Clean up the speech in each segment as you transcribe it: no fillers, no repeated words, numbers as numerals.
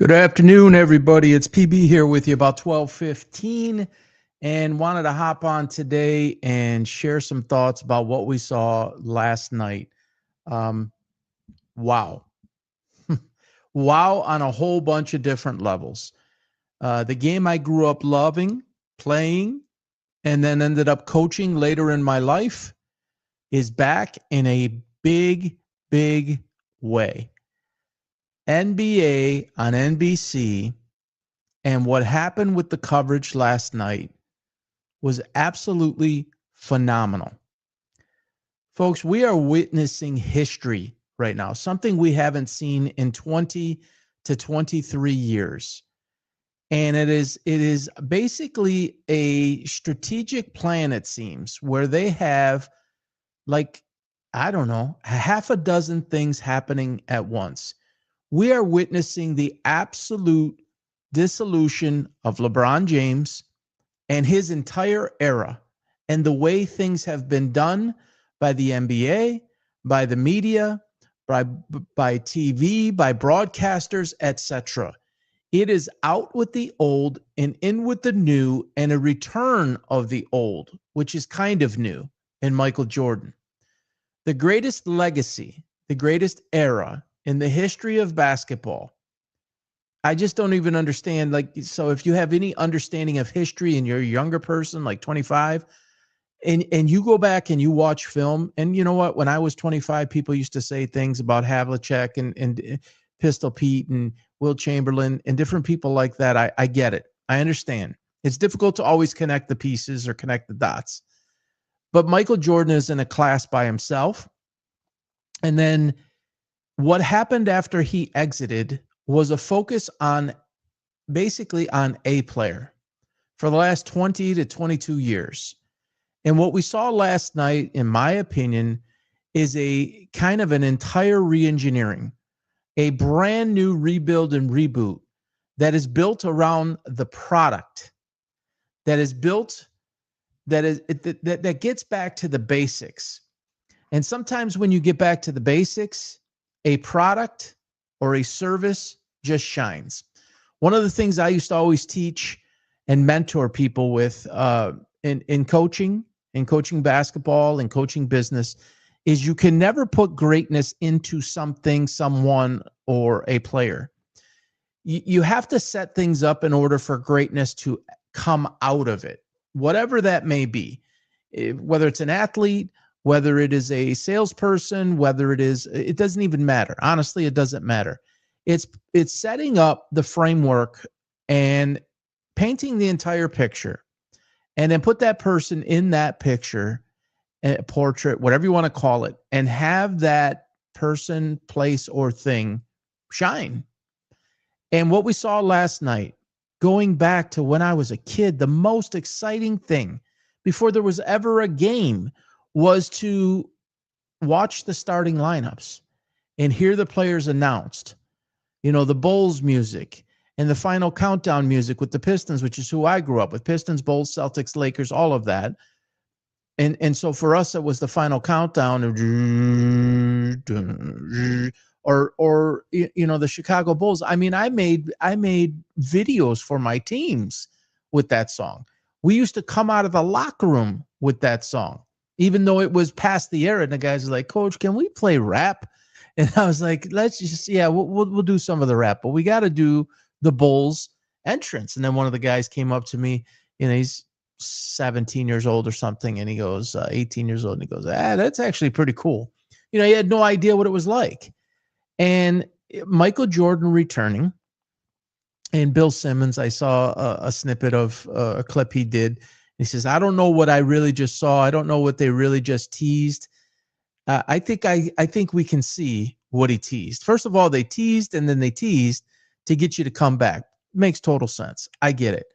Good afternoon, everybody. It's PB here with you about 12:15, and wanted to hop on today and share some thoughts about what we saw last night. Um, wow. Wow on a whole bunch of different levels. The game I grew up loving, playing, and then ended up coaching later in my life is back in a big, big way. NBA on NBC, and what happened with the coverage last night was absolutely phenomenal. Folks, we are witnessing history right now, something we haven't seen in 20 to 23 years. And it is basically a strategic plan, it seems, where they have, like, I don't know, half a dozen things happening at once. We are witnessing the absolute dissolution of LeBron James and his entire era, and the way things have been done by the NBA, by the media, by TV, by broadcasters, etc. It is out with the old and in with the new, and a return of the old, which is kind of new, in Michael Jordan. The greatest legacy, the greatest era in the history of basketball. I just don't even understand. Like, so if you have any understanding of history and you're a younger person, like 25, and you go back and you watch film, and you know what? When I was 25, people used to say things about Havlicek and Pistol Pete and Will Chamberlain and different people like that. I get it. I understand. It's difficult to always connect the pieces or connect the dots. But Michael Jordan is in a class by himself. And then what happened after he exited was a focus on basically on a player for the last 20 to 22 years. And what we saw last night, in my opinion, is a kind of an entire re-engineering, a brand new rebuild and reboot that is built around the product, that is built, that gets back to the basics. And sometimes when you get back to the basics, a product or a service just shines. One of the things I used to always teach and mentor people with in coaching basketball and coaching business is you can never put greatness into something, someone, or a player. You have to set things up in order for greatness to come out of it, whatever that may be, whether it's an athlete, whether it is a salesperson, it doesn't even matter. Honestly, it doesn't matter. It's setting up the framework and painting the entire picture, and then put that person in that picture, a portrait, whatever you want to call it, and have that person, place, or thing shine. And what we saw last night, going back to when I was a kid, the most exciting thing before there was ever a game was to watch the starting lineups and hear the players announced. You know, the Bulls music and the final countdown music with the Pistons, which is who I grew up with. Pistons, Bulls, Celtics, Lakers, all of that. And so for us, it was the final countdown, or you know, the Chicago Bulls. I mean, I made videos for my teams with that song. We used to come out of the locker room with that song, even though it was past the era. And the guys are like, "Coach, can we play rap?" And I was like, "Let's just, yeah, we'll do some of the rap, but we got to do the Bulls entrance." And then one of the guys came up to me, you know, he's 17 years old or something, and he goes, 18 years old, and he goes, "That's actually pretty cool." You know, he had no idea what it was like. And Michael Jordan returning, and Bill Simmons, I saw a snippet of a clip he did. He says, "I don't know what I really just saw. I don't know what they really just teased." I think we can see what he teased. First of all, they teased, and then they teased to get you to come back. Makes total sense. I get it.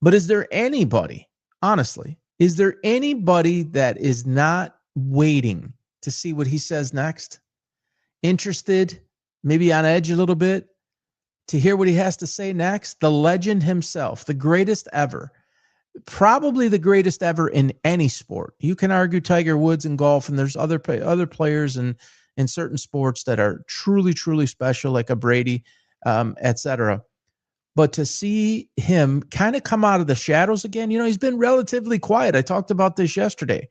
But is there anybody, honestly, is there anybody that is not waiting to see what he says next? Interested, maybe on edge a little bit, to hear what he has to say next? The legend himself, the greatest ever. Probably the greatest ever in any sport. You can argue Tiger Woods in golf, and there's other players in certain sports that are truly, truly special, like a Brady. etc. But to see him kind of come out of the shadows again, he's been relatively quiet. I talked about this yesterday.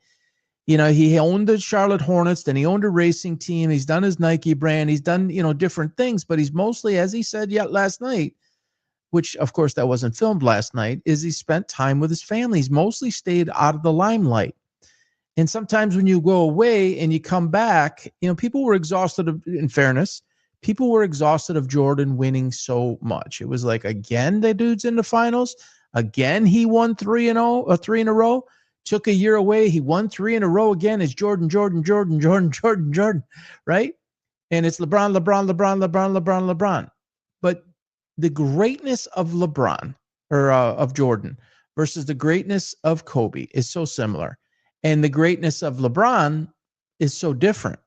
He owned the Charlotte Hornets, then he owned a racing team. He's done his Nike brand. He's done, different things, but he's mostly, as he said last night, which of course that wasn't filmed last night, is he spent time with his family. He's mostly stayed out of the limelight. And sometimes when you go away and you come back, people were exhausted in fairness, people were exhausted of Jordan winning so much. It was like, again, the dude's in the finals. Again, he won 3 in a row. Took a year away. He won 3 in a row again. It's Jordan, right? And it's LeBron. But the greatness of LeBron or of Jordan versus the greatness of Kobe is so similar. And the greatness of LeBron is so different.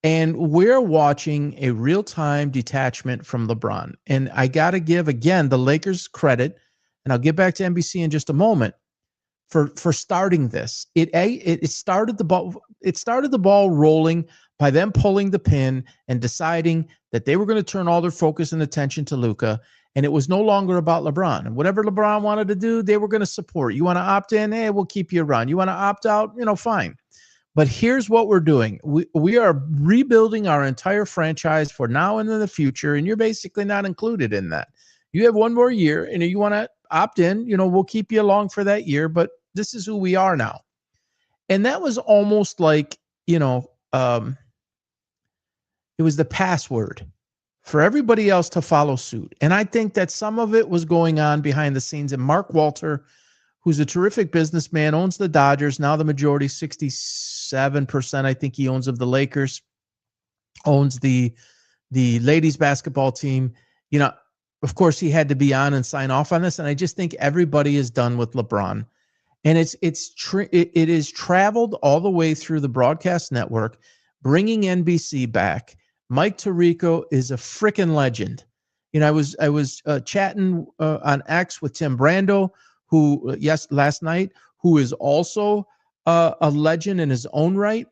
And we're watching a real-time detachment from LeBron. And I got to give, again, the Lakers credit, and I'll get back to NBC in just a moment, for starting this. It started the ball rolling by them pulling the pin and deciding that they were going to turn all their focus and attention to Luka, and it was no longer about LeBron. And whatever LeBron wanted to do, they were going to support. You want to opt in? Hey, we'll keep you around. You want to opt out? Fine. But here's what we're doing. We are rebuilding our entire franchise for now and in the future, and you're basically not included in that. You have one more year, and if you want to opt in, we'll keep you along for that year, but this is who we are now. And that was almost like, it was the password for everybody else to follow suit. And I think that some of it was going on behind the scenes. And Mark Walter, who's a terrific businessman, owns the Dodgers, now the majority, 67%, I think he owns of the Lakers, owns the ladies basketball team. Of course, he had to be on and sign off on this. And I just think everybody is done with LeBron. And it is traveled all the way through the broadcast network, bringing NBC back. Mike Tirico is a freaking legend. I was chatting on X with Tim Brando, who last night, who is also a legend in his own right.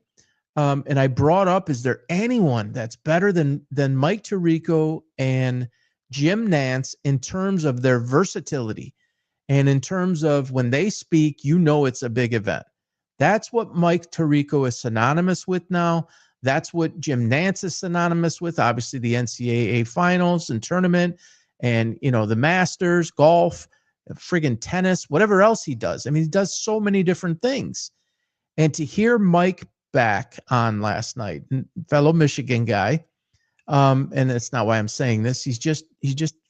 And I brought up, is there anyone that's better than Mike Tirico and Jim Nantz in terms of their versatility? And in terms of when they speak, it's a big event. That's what Mike Tirico is synonymous with now. That's what Jim Nantz is synonymous with. Obviously, the NCAA finals and tournament and, the Masters, golf, friggin' tennis, whatever else he does. I mean, he does so many different things. And to hear Mike back on last night, fellow Michigan guy, and that's not why I'm saying this, he's just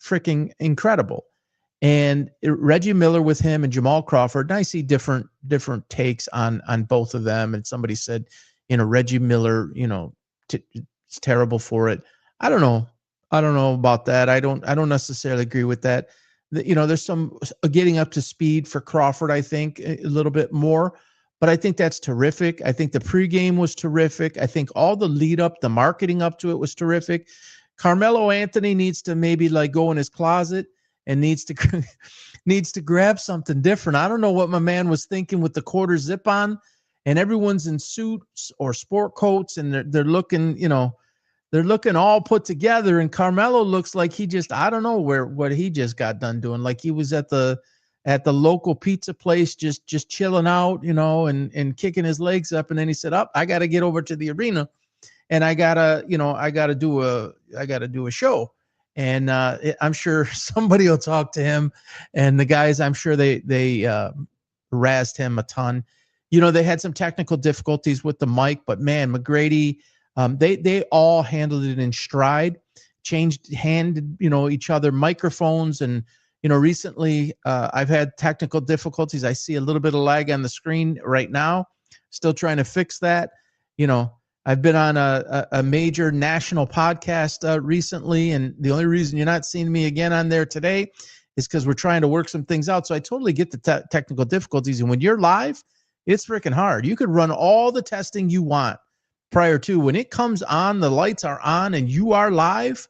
freaking incredible. And Reggie Miller with him and Jamal Crawford, and I see different takes on both of them. And somebody said, Reggie Miller, it's terrible for it. I don't know about that. I don't necessarily agree with that. There's some getting up to speed for Crawford, I think, a little bit more. But I think that's terrific. I think the pregame was terrific. I think all the lead up, the marketing up to it was terrific. Carmelo Anthony needs to maybe go in his closet and needs to grab something different. I don't know what my man was thinking with the quarter zip on, and everyone's in suits or sport coats, and they're looking, they're looking all put together. And Carmelo looks like he just, I don't know what he just got done doing. Like he was at the local pizza place, just chilling out, and kicking his legs up. And then he said, I got to get over to the arena, and I gotta do a show. And I'm sure somebody will talk to him, and the guys, I'm sure they razzed him a ton. They had some technical difficulties with the mic, but man, McGrady, they all handled it in stride, handed each other microphones. And recently I've had technical difficulties. I see a little bit of lag on the screen right now, still trying to fix that. I've been on a major national podcast recently, and the only reason you're not seeing me again on there today is because we're trying to work some things out. So I totally get the technical difficulties. And when you're live, it's freaking hard. You could run all the testing you want prior to. When it comes on, the lights are on, and you are live.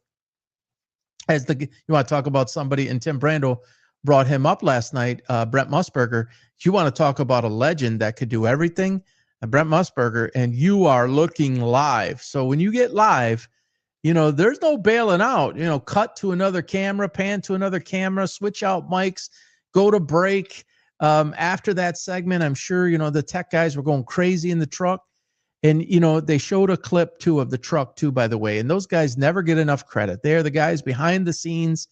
You want to talk about somebody, and Tim Brando brought him up last night, Brent Musburger. You want to talk about a legend that could do everything, Brent Musburger, and you are looking live. So when you get live, There's no bailing out. Cut to another camera, pan to another camera, switch out mics, go to break. After that segment, I'm sure, the tech guys were going crazy in the truck. And, they showed a clip too of the truck too, by the way. And those guys never get enough credit. They're the guys behind the scenes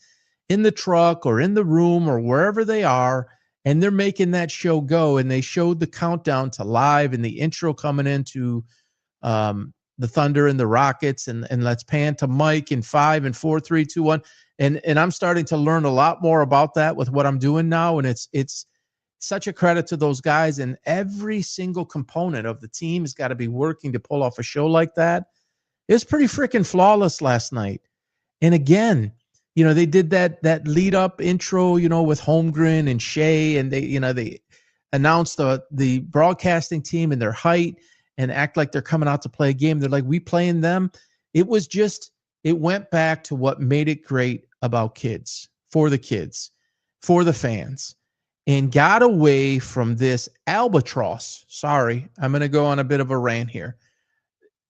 in the truck or in the room or wherever they are. And they're making that show go. And they showed the countdown to live and the intro coming into the Thunder and the Rockets. And let's pan to Mike in 5 and 4, 3, 2, 1. And I'm starting to learn a lot more about that with what I'm doing now. And it's such a credit to those guys, and every single component of the team has got to be working to pull off a show like that. It was pretty freaking flawless last night. And again, they did that lead up intro, with Holmgren and Shea, and they announced the broadcasting team and their height and act like they're coming out to play a game. They're like, we playing them. It went back to what made it great about kids, for the fans. And got away from this albatross. Sorry, I'm going to go on a bit of a rant here.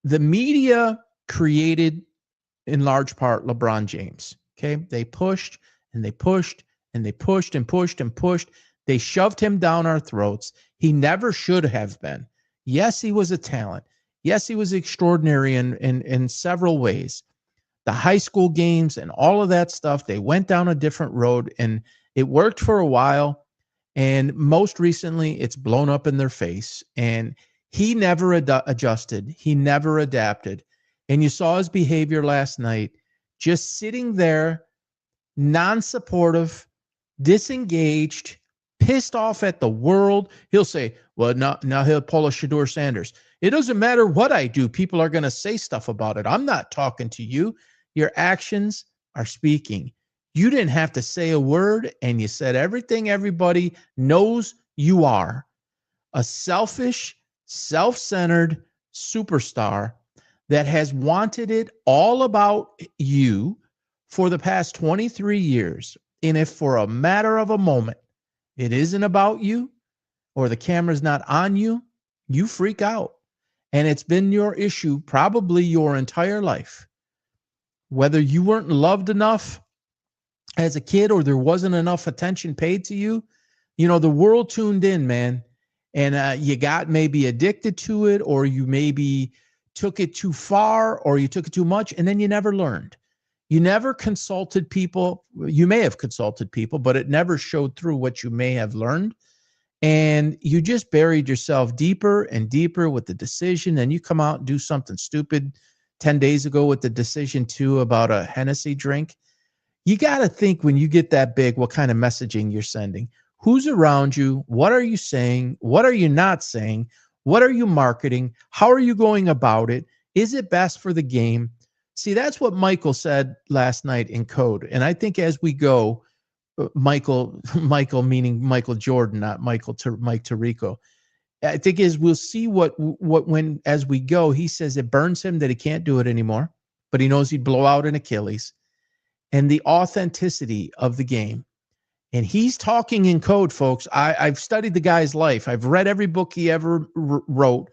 The media created, in large part, LeBron James. Okay, they pushed and they pushed and they pushed and pushed and pushed. They shoved him down our throats. He never should have been. Yes, he was a talent. Yes, he was extraordinary in several ways. The high school games and all of that stuff, they went down a different road, and it worked for a while. And most recently, it's blown up in their face. And he never adjusted. He never adapted. And you saw his behavior last night, just sitting there, non-supportive, disengaged, pissed off at the world. He'll say, well, now he'll pull a Shedeur Sanders. It doesn't matter what I do. People are going to say stuff about it. I'm not talking to you. Your actions are speaking. You didn't have to say a word, and you said everything everybody knows you are. A selfish, self-centered superstar that has wanted it all about you for the past 23 years. And if for a matter of a moment it isn't about you or the camera's not on you, you freak out. And it's been your issue probably your entire life. Whether you weren't loved enough as a kid or there wasn't enough attention paid to you, the world tuned in, man. And you got maybe addicted to it, or you maybe took it too far, or you took it too much, and then you never learned. You never consulted people. You may have consulted people, but it never showed through what you may have learned. And you just buried yourself deeper and deeper with the decision. And you come out and do something stupid 10 days ago with the decision too about a Hennessy drink. You got to think when you get that big, what kind of messaging you're sending. Who's around you? What are you saying? What are you not saying? What are you marketing? How are you going about it? Is it best for the game? See, that's what Michael said last night in Code. And I think as we go, Michael meaning Michael Jordan, not Mike Tirico. I think we'll see what when as we go, he says it burns him that he can't do it anymore, but he knows he'd blow out an Achilles. And the authenticity of the game. And he's talking in code, folks. I've studied the guy's life. I've read every book he ever wrote,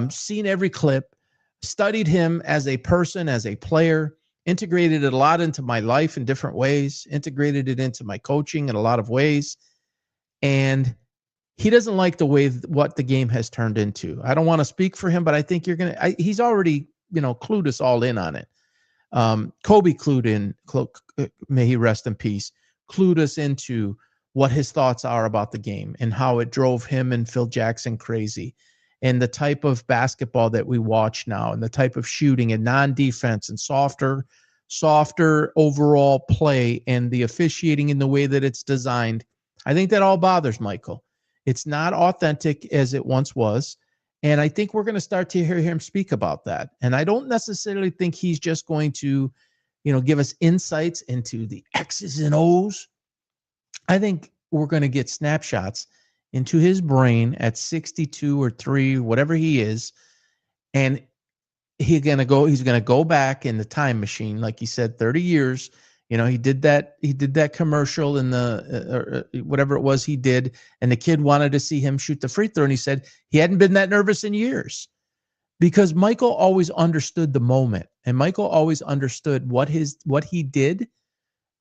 seen every clip, studied him as a person, as a player, integrated it a lot into my life in different ways, integrated it into my coaching in a lot of ways. And he doesn't like the way what the game has turned into. I don't want to speak for him, but I think he's already, clued us all in on it. Kobe clued in, may he rest in peace, clued us into what his thoughts are about the game and how it drove him and Phil Jackson crazy, and the type of basketball that we watch now, and the type of shooting and non-defense and softer overall play, and the officiating in the way that it's designed. I think that all bothers Michael. It's not authentic as it once was. And I think we're going to start to hear him speak about that. And I don't necessarily think he's just going to, give us insights into the X's and O's. I think we're going to get snapshots into his brain at 62 or 3, whatever he is. And he's going to go back in the time machine, like he said, 30 years. He did that commercial in the whatever it was he did, and the kid wanted to see him shoot the free throw, and he said he hadn't been that nervous in years. because Michael always understood the moment, and Michael always understood what he did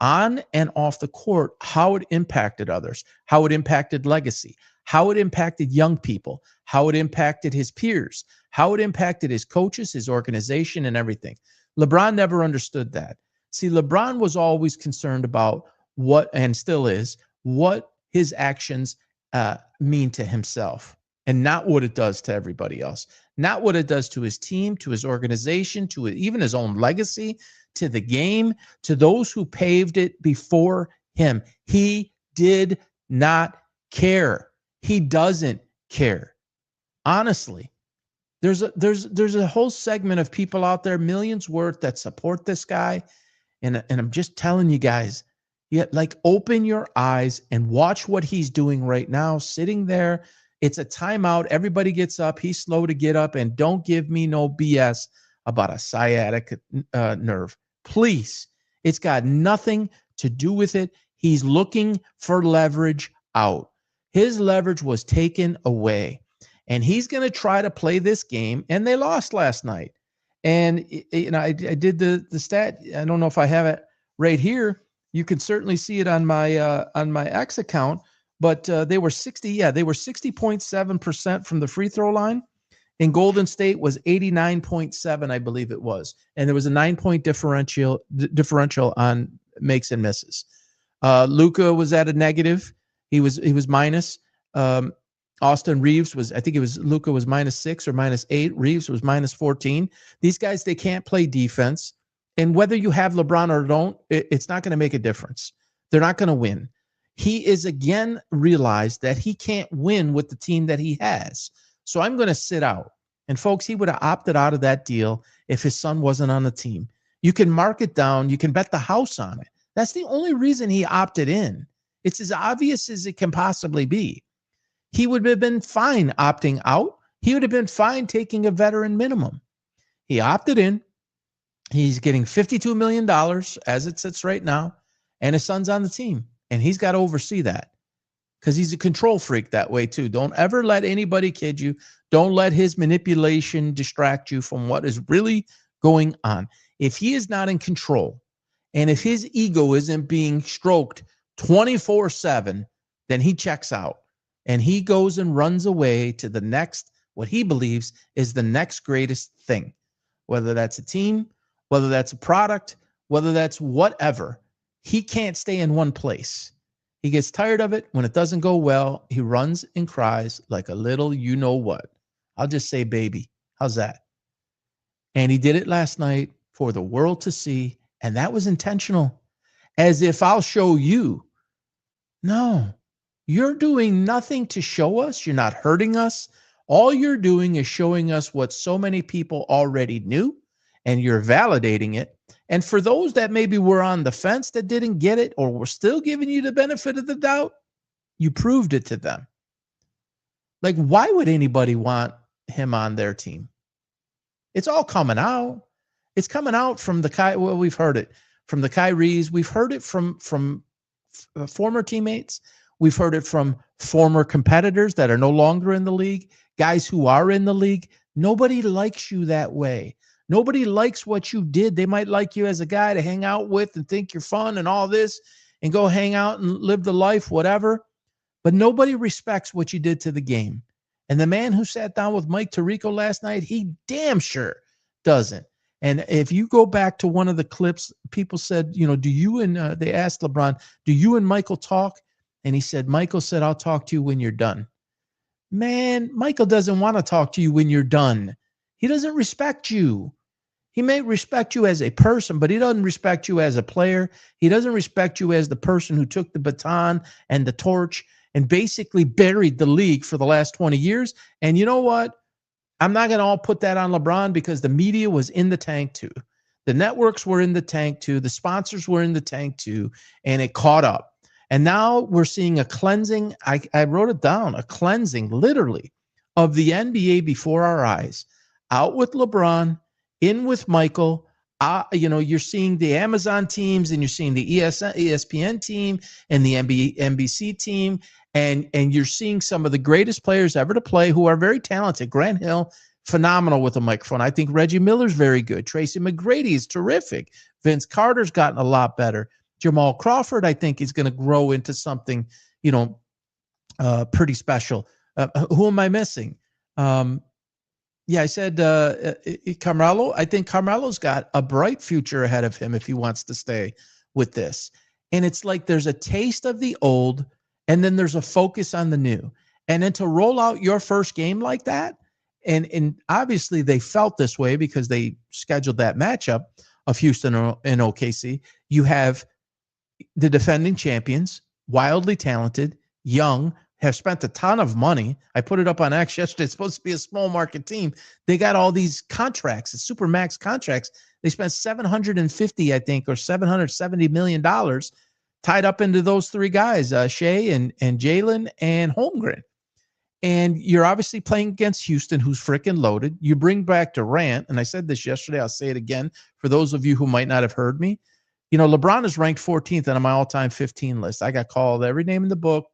on and off the court, how it impacted others, how it impacted legacy, how it impacted young people, how it impacted his peers, how it impacted his coaches, his organization, and everything. LeBron never understood that. See, LeBron was always concerned about what, and still is, what his actions mean to himself, and not what it does to everybody else, not what it does to his team, to his organization, to even his own legacy, to the game, to those who paved it before him. He did not care. He doesn't care. Honestly, there's a whole segment of people out there, millions worth, that support this guy. And I'm just telling you guys, like, open your eyes and watch what he's doing right now, sitting there. It's a timeout. Everybody gets up. He's slow to get up. And don't give me no BS about a sciatic nerve. Please. It's got nothing to do with it. He's looking for leverage out. His leverage was taken away. And he's going to try to play this game. And they lost last night. And I did the stat. I don't know if I have it right here. You can certainly see it on my X account. But they were 60.7% from the free throw line. And Golden State was 89.7, I believe it was. And there was a 9-point differential on makes and misses. Luka was at a negative. He was minus. Austin Reeves was, I think it was, Luka was -6 or -8. Reeves was -14. These guys, they can't play defense. And whether you have LeBron or don't, it's not going to make a difference. They're not going to win. He is again realized that he can't win with the team that he has. So I'm going to sit out. And folks, he would have opted out of that deal if his son wasn't on the team. You can mark it down. You can bet the house on it. That's the only reason he opted in. It's as obvious as it can possibly be. He would have been fine opting out. He would have been fine taking a veteran minimum. He opted in. He's getting $52 million as it sits right now, and his son's on the team, and he's got to oversee that because he's a control freak that way too. Don't ever let anybody kid you. Don't let his manipulation distract you from what is really going on. If he is not in control, and if his ego isn't being stroked 24/7, then he checks out. And he goes and runs away to the next, what he believes is the next greatest thing, whether that's a team, whether that's a product, whether that's whatever. He can't stay in one place. He gets tired of it. When it doesn't go well, he runs and cries like a little you-know-what. I'll just say baby. How's that? And he did it last night for the world to see, and that was intentional. As if I'll show you. No. You're doing nothing to show us. You're not hurting us. All you're doing is showing us what so many people already knew, and you're validating it. And for those that maybe were on the fence that didn't get it or were still giving you the benefit of the doubt, you proved it to them. Like, why would anybody want him on their team? It's all coming out. It's coming out from the well, we've heard it from the Kyries. We've heard it from former teammates. We've heard it from former competitors that are no longer in the league, guys who are in the league. Nobody likes you that way. Nobody likes what you did. They might like you as a guy to hang out with and think you're fun and all this and go hang out and live the life, whatever. But nobody respects what you did to the game. And the man who sat down with Mike Tirico last night, he damn sure doesn't. And if you go back to one of the clips, people said, do you and they asked LeBron, do you and Michael talk? And he said, Michael said, I'll talk to you when you're done. Man, Michael doesn't want to talk to you when you're done. He doesn't respect you. He may respect you as a person, but he doesn't respect you as a player. He doesn't respect you as the person who took the baton and the torch and basically buried the league for the last 20 years. And you know what? I'm not going to all put that on LeBron because the media was in the tank too. The networks were in the tank too. The sponsors were in the tank too. And it caught up. And now we're seeing a cleansing. I wrote it down, a cleansing literally of the NBA before our eyes. Out with LeBron, in with Michael. You're seeing the Amazon teams and you're seeing the ESPN team and the NBC team. And you're seeing some of the greatest players ever to play who are very talented. Grant Hill, phenomenal with a microphone. I think Reggie Miller's very good. Tracy McGrady is terrific. Vince Carter's gotten a lot better. Jamal Crawford, I think, is going to grow into something, pretty special. Who am I missing? I said Carmelo. I think Carmelo's got a bright future ahead of him if he wants to stay with this. And it's like there's a taste of the old, and then there's a focus on the new. And then to roll out your first game like that, and obviously they felt this way because they scheduled that matchup of Houston and OKC. You have the defending champions, wildly talented, young, have spent a ton of money. I put it up on X yesterday. It's supposed to be a small market team. They got all these contracts, the super max contracts. They spent $750, I think, or $770 million tied up into those three guys, Shea and Jalen and Holmgren. And you're obviously playing against Houston, who's freaking loaded. You bring back Durant, and I said this yesterday. I'll say it again for those of you who might not have heard me. LeBron is ranked 14th on my all-time 15 list. I got called every name in the book.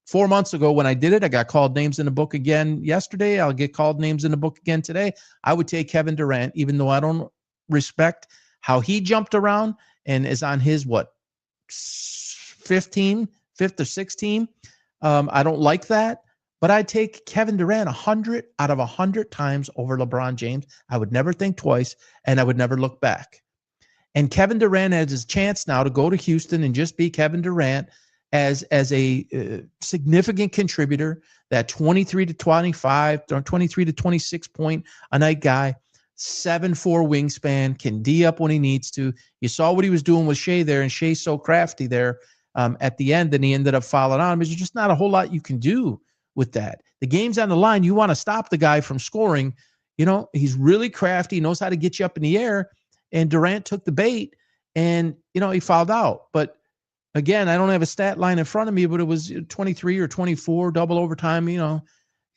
4 months ago when I did it, I got called names in the book again yesterday. I'll get called names in the book again today. I would take Kevin Durant, even though I don't respect how he jumped around and is on his, 5th or 6th team. I don't like that. But I'd take Kevin Durant 100 out of 100 times over LeBron James. I would never think twice, and I would never look back. And Kevin Durant has his chance now to go to Houston and just be Kevin Durant as a significant contributor, that 23 to 25, 23 to 26 point a night guy, 7'4" wingspan, can D up when he needs to. You saw what he was doing with Shea there, and Shea's so crafty there at the end, and he ended up fouling on him. There's just not a whole lot you can do with that. The game's on the line. You want to stop the guy from scoring. He's really crafty, he knows how to get you up in the air, and Durant took the bait, and, he fouled out. But again, I don't have a stat line in front of me, but it was 23 or 24, double overtime. He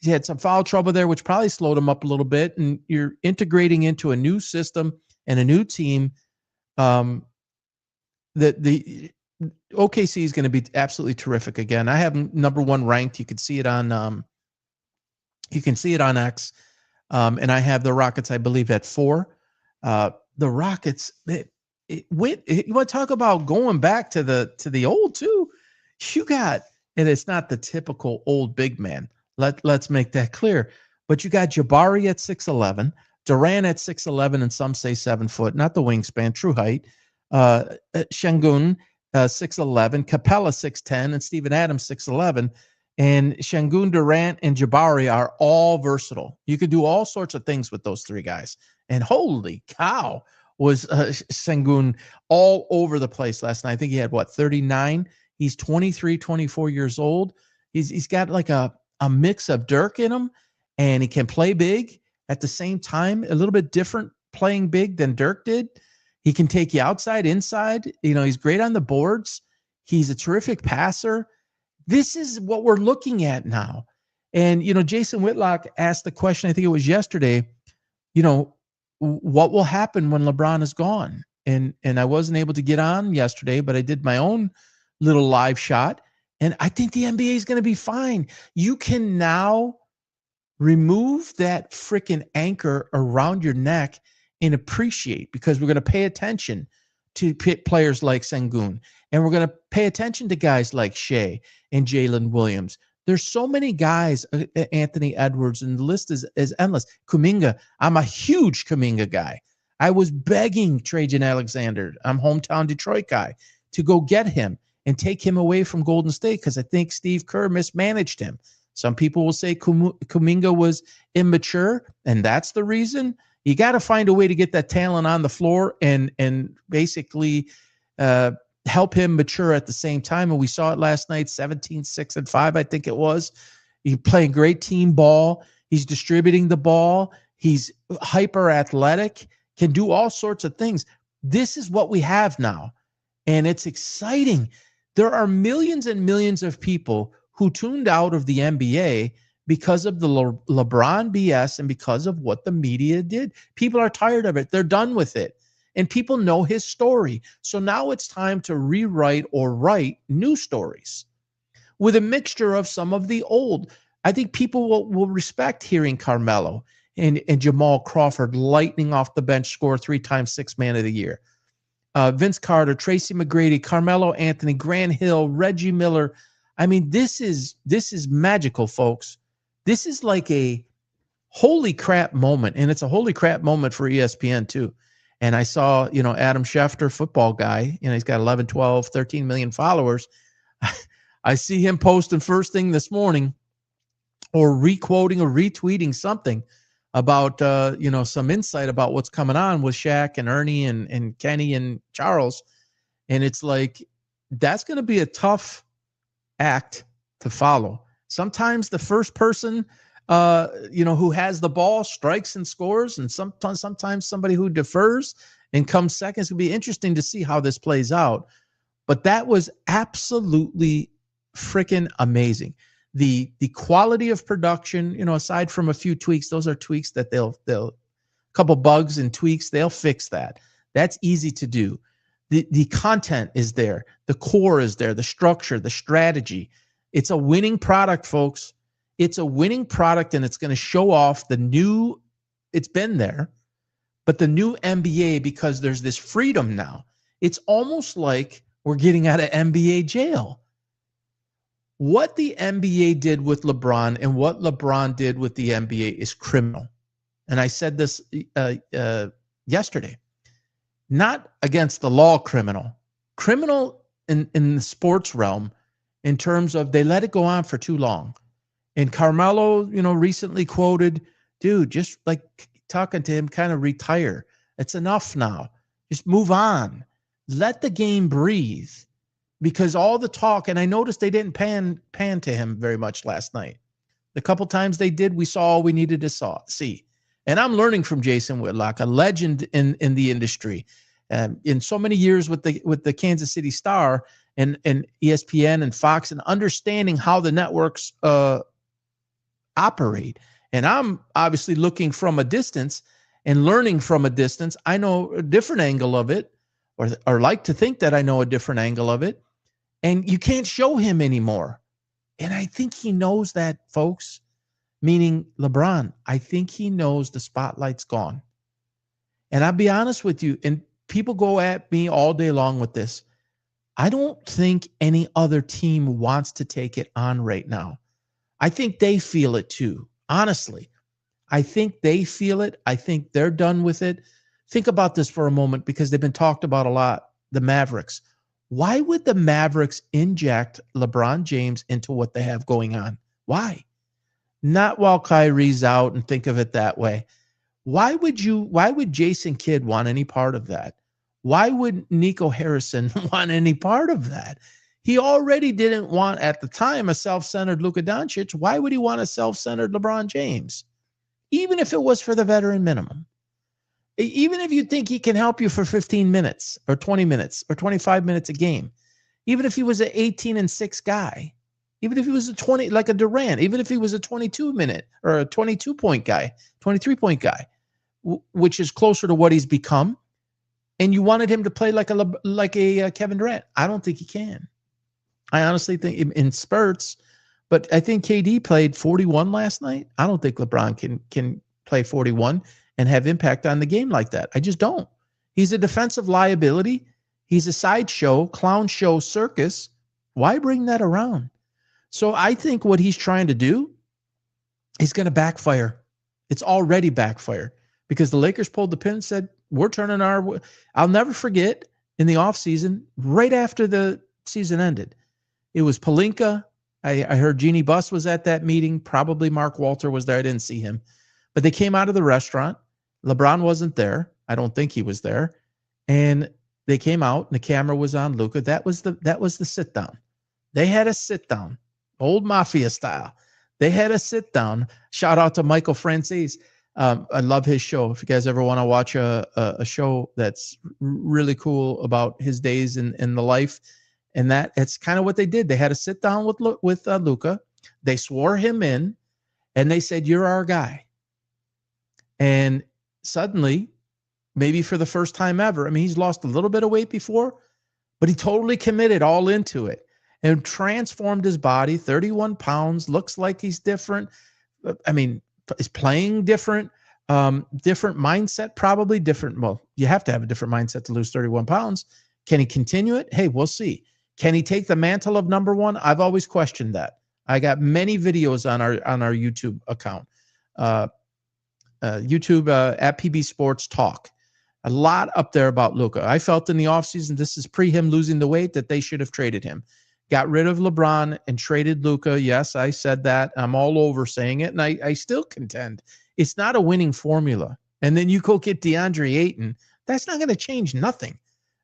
had some foul trouble there, which probably slowed him up a little bit, and you're integrating into a new system and a new team. The OKC is going to be absolutely terrific again. I have them number 1 ranked. You can see it on X. And I have the Rockets, I believe, at 4. The Rockets, you want to talk about going back to the old too? You got, and it's not the typical old big man. Let's make that clear. But you got Jabari at 6'11", Durant at 6'11", and some say 7 foot, not the wingspan, true height. Şengün 6'11", Capella 6'10", and Steven Adams 6'11". And Şengün, Durant, and Jabari are all versatile. You could do all sorts of things with those three guys. And holy cow, was Şengün all over the place last night. I think he had 39. He's 23, 24 years old. He's got like a mix of Dirk in him, and he can play big at the same time. A little bit different playing big than Dirk did. He can take you outside, inside. He's great on the boards. He's a terrific passer. This is what we're looking at now. And, Jason Whitlock asked the question, I think it was yesterday, what will happen when LeBron is gone? And I wasn't able to get on yesterday, but I did my own little live shot. And I think the NBA is going to be fine. You can now remove that freaking anchor around your neck and appreciate, because we're going to pay attention to players like Şengün, and we're going to pay attention to guys like Shea and Jalen Williams. There's so many guys, Anthony Edwards, and the list is endless. Kuminga, I'm a huge Kuminga guy. I was begging Trajan Alexander, I'm hometown Detroit guy, to go get him and take him away from Golden State, because I think Steve Kerr mismanaged him. Some people will say Kuminga was immature, and that's the reason. You got to find a way to get that talent on the floor and basically help him mature at the same time. And we saw it last night, 17, 6, and 5, I think it was. He's playing great team ball. He's distributing the ball. He's hyper athletic, can do all sorts of things. This is what we have now, and it's exciting. There are millions and millions of people who tuned out of the NBA because of the LeBron BS and because of what the media did. People are tired of it. They're done with it. And people know his story. So now it's time to rewrite or write new stories with a mixture of some of the old. I think people will respect hearing Carmelo and Jamal Crawford lightning off the bench, score 3-time Sixth Man of the Year. Vince Carter, Tracy McGrady, Carmelo Anthony, Grant Hill, Reggie Miller. I mean, this is magical, folks. This is like a holy crap moment, and it's a holy crap moment for ESPN too. And I saw, Adam Schefter, football guy, he's got 11, 12, 13 million followers. I see him posting first thing this morning or re-quoting or retweeting something about, some insight about what's coming on with Shaq and Ernie and Kenny and Charles. And it's like, that's going to be a tough act to follow. Sometimes the first person, who has the ball strikes and scores, and sometimes somebody who defers and comes second. It's going to be interesting to see how this plays out. But that was absolutely freaking amazing. The quality of production, aside from a few tweaks, those are tweaks that they'll couple bugs and tweaks, they'll fix that. That's easy to do. The content is there. The core is there. The structure, the strategy. It's a winning product, folks. It's a winning product, and it's going to show off it's been there, but the new NBA, because there's this freedom now. It's almost like we're getting out of NBA jail. What the NBA did with LeBron and what LeBron did with the NBA is criminal. And I said this yesterday. Not against the law criminal. Criminal in the sports realm in terms of they let it go on for too long. And Carmelo, recently quoted, dude, just like talking to him, kind of retire. It's enough now. Just move on. Let the game breathe. Because all the talk, and I noticed they didn't pan to him very much last night. The couple times they did, we saw all we needed to see. And I'm learning from Jason Whitlock, a legend in the industry. In so many years with the Kansas City Star and ESPN and Fox, and understanding how the networks operate. And I'm obviously looking from a distance and learning from a distance. I know a different angle of it, or like to think that I know a different angle of it. And you can't show him anymore. And I think he knows that, folks, meaning LeBron. I think he knows the spotlight's gone. And I'll be honest with you, and people go at me all day long with this. I don't think any other team wants to take it on right now. I think they feel it too, honestly. I think they feel it. I think they're done with it. Think about this for a moment, because they've been talked about a lot, the Mavericks. Why would the Mavericks inject LeBron James into what they have going on? Why? Not while Kyrie's out, and think of it that way. Why would Jason Kidd want any part of that? Why would Nico Harrison want any part of that? He already didn't want, at the time, a self-centered Luka Doncic. Why would he want a self-centered LeBron James? Even if it was for the veteran minimum. Even if you think he can help you for 15 minutes or 20 minutes or 25 minutes a game, even if he was an 18-6 guy, even if he was a 20, like a Durant, even if he was a 22-minute or a 22-point guy, 23-point guy, which is closer to what he's become, and you wanted him to play like a Kevin Durant, I don't think he can. I honestly think in spurts, but I think KD played 41 last night. I don't think LeBron can play 41 and have impact on the game like that. I just don't. He's a defensive liability. He's a sideshow, clown show, circus. Why bring that around? So I think what he's trying to do is going to backfire. It's already backfired, because the Lakers pulled the pin and said, we're turning I'll never forget, in the offseason, right after the season ended, it was Pelinka. I heard Jeannie Buss was at that meeting. Probably Mark Walter was there. I didn't see him. But they came out of the restaurant. LeBron wasn't there. I don't think he was there. And they came out, and the camera was on Luka. That was the sit down. They had a sit down, old mafia style. They had a sit down. Shout out to Michael Francis. I love his show. If you guys ever want to watch a show that's really cool about his days in the life, and it's kind of what they did. They had a sit down with Luka. They swore him in, and they said, "You're our guy." And suddenly, maybe for the first time ever, I mean, he's lost a little bit of weight before, but he totally committed all into it and transformed his body. 31 pounds, looks like he's different. I mean, is playing different. Different mindset, probably different. Well, you have to have a different mindset to lose 31 pounds. Can he continue it? Hey, we'll see. Can he take the mantle of number one? I've always questioned that. I got many videos on our YouTube account, YouTube at PB Sports Talk. A lot up there about Luka. I felt in the offseason, this is pre him losing the weight, that they should have traded him. Got rid of LeBron and traded Luka. Yes, I said that. I'm all over saying it, and I still contend it's not a winning formula. And then you go get DeAndre Ayton. That's not going to change nothing.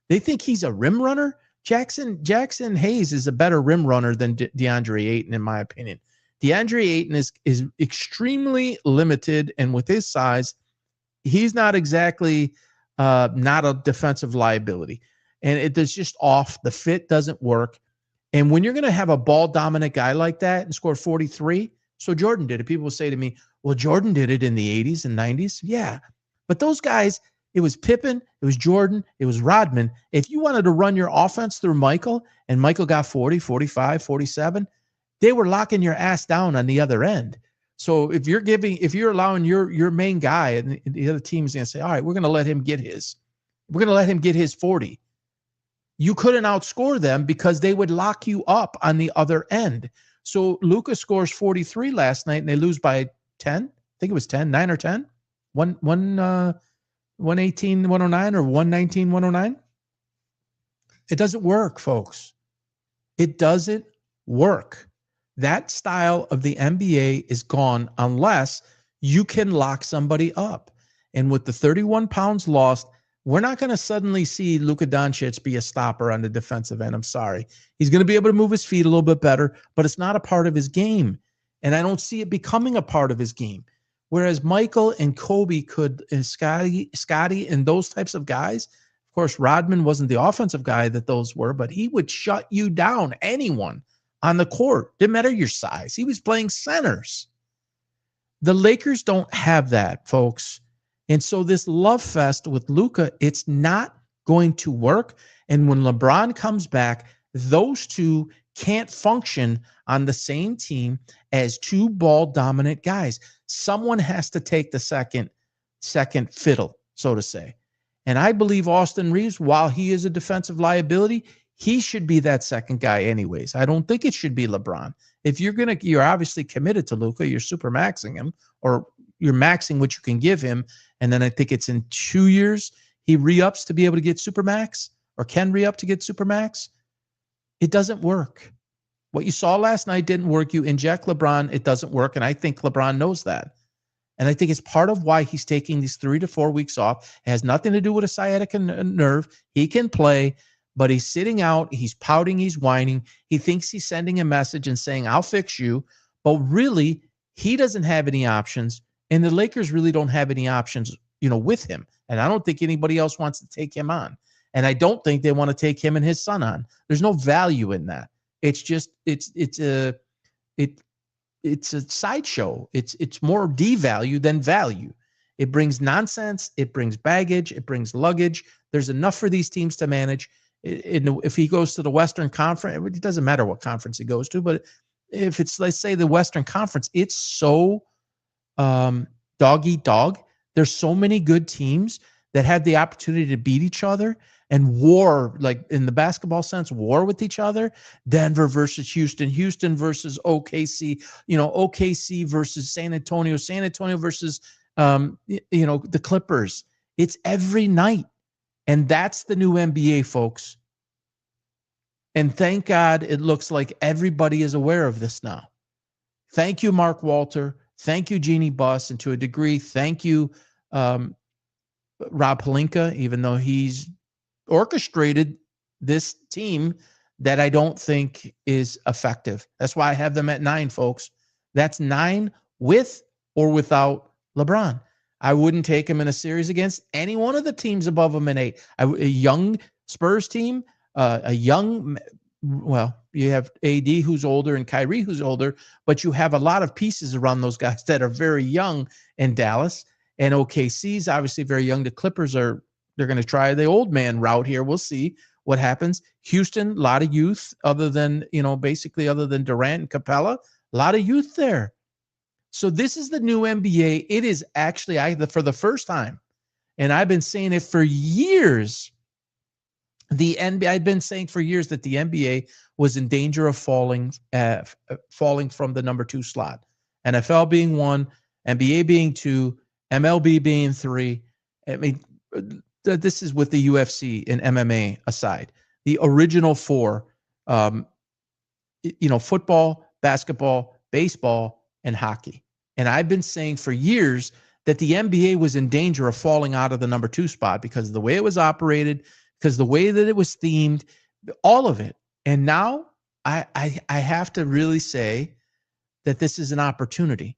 They think he's a rim runner. Jackson Hayes is a better rim runner than DeAndre Ayton, in my opinion. DeAndre Ayton is extremely limited, and with his size, he's not exactly not a defensive liability. And it's just off. The fit doesn't work. And when you're going to have a ball-dominant guy like that and score 43, so Jordan did it. People will say to me, well, Jordan did it in the 80s and 90s. Yeah, but those guys, it was Pippen, it was Jordan, it was Rodman. If you wanted to run your offense through Michael, and Michael got 40, 45, 47, they were locking your ass down on the other end. So if you're allowing your main guy, and the other team is going to say, all right, we're going to let him get his. We're going to let him get his 40. You couldn't outscore them because they would lock you up on the other end. So Luka scores 43 last night, and they lose by 10. I think it was 10, 9 or 10. 118, 109 or 119, 109. It doesn't work, folks. It doesn't work. That style of the NBA is gone unless you can lock somebody up. And with the 31 pounds lost, we're not going to suddenly see Luka Doncic be a stopper on the defensive end. I'm sorry. He's going to be able to move his feet a little bit better, but it's not a part of his game. And I don't see it becoming a part of his game. Whereas Michael and Kobe could, and Scotty and those types of guys, of course, Rodman wasn't the offensive guy that those were, but he would shut you down, anyone on the court. Didn't matter your size. He was playing centers. The Lakers don't have that, folks. And so this love fest with Luka, it's not going to work. And when LeBron comes back, those two can't function on the same team as two ball-dominant guys. Someone has to take the second fiddle, so to say. And I believe Austin Reeves, while he is a defensive liability, he should be that second guy anyways. I don't think it should be LeBron. If you're obviously committed to Luka, you're super maxing him, or you're maxing what you can give him. And then I think it's in 2 years, he re-ups to be able to get Supermax, or can re-up to get Supermax. It doesn't work. What you saw last night didn't work. You inject LeBron, it doesn't work. And I think LeBron knows that. And I think it's part of why he's taking these 3 to 4 weeks off. It has nothing to do with a sciatica nerve. He can play, but he's sitting out. He's pouting. He's whining. He thinks he's sending a message and saying, I'll fix you. But really, he doesn't have any options. And the Lakers really don't have any options, with him. And I don't think anybody else wants to take him on. And I don't think they want to take him and his son on. There's no value in that. It's just it's a sideshow. It's more devalue than value. It brings nonsense. It brings baggage. It brings luggage. There's enough for these teams to manage. If he goes to the Western Conference, it doesn't matter what conference he goes to. But if it's, let's say, the Western Conference, it's so dog eat dog. There's so many good teams that had the opportunity to beat each other and war, like in the basketball sense, war with each other. Denver versus Houston, Houston versus OKC, OKC versus San Antonio, San Antonio versus, the Clippers. It's every night. And that's the new NBA, folks. And thank God it looks like everybody is aware of this now. Thank you, Mark Walter. Thank you, Jeannie Buss. And to a degree, thank you, Rob Pelinka, even though he's orchestrated this team that I don't think is effective. That's why I have them at 9, folks. That's 9 with or without LeBron. I wouldn't take him in a series against any one of the teams above him in 8. A young Spurs team, you have AD who's older and Kyrie who's older, but you have a lot of pieces around those guys that are very young in Dallas. And OKC's obviously very young. The Clippers they're going to try the old man route here. We'll see what happens. Houston, a lot of youth other than Durant and Capella, a lot of youth there. So this is the new NBA. It is actually, for the first time, and I've been saying it for years, I've been saying for years that the NBA was in danger of falling from the number 2 slot. NFL being 1, NBA being 2, MLB being 3. I mean, this is with the UFC and MMA aside. The original 4, football, basketball, baseball, and hockey. And I've been saying for years that the NBA was in danger of falling out of the number 2 spot because of the way it was operated, because the way that it was themed, all of it. And now I have to really say that this is an opportunity.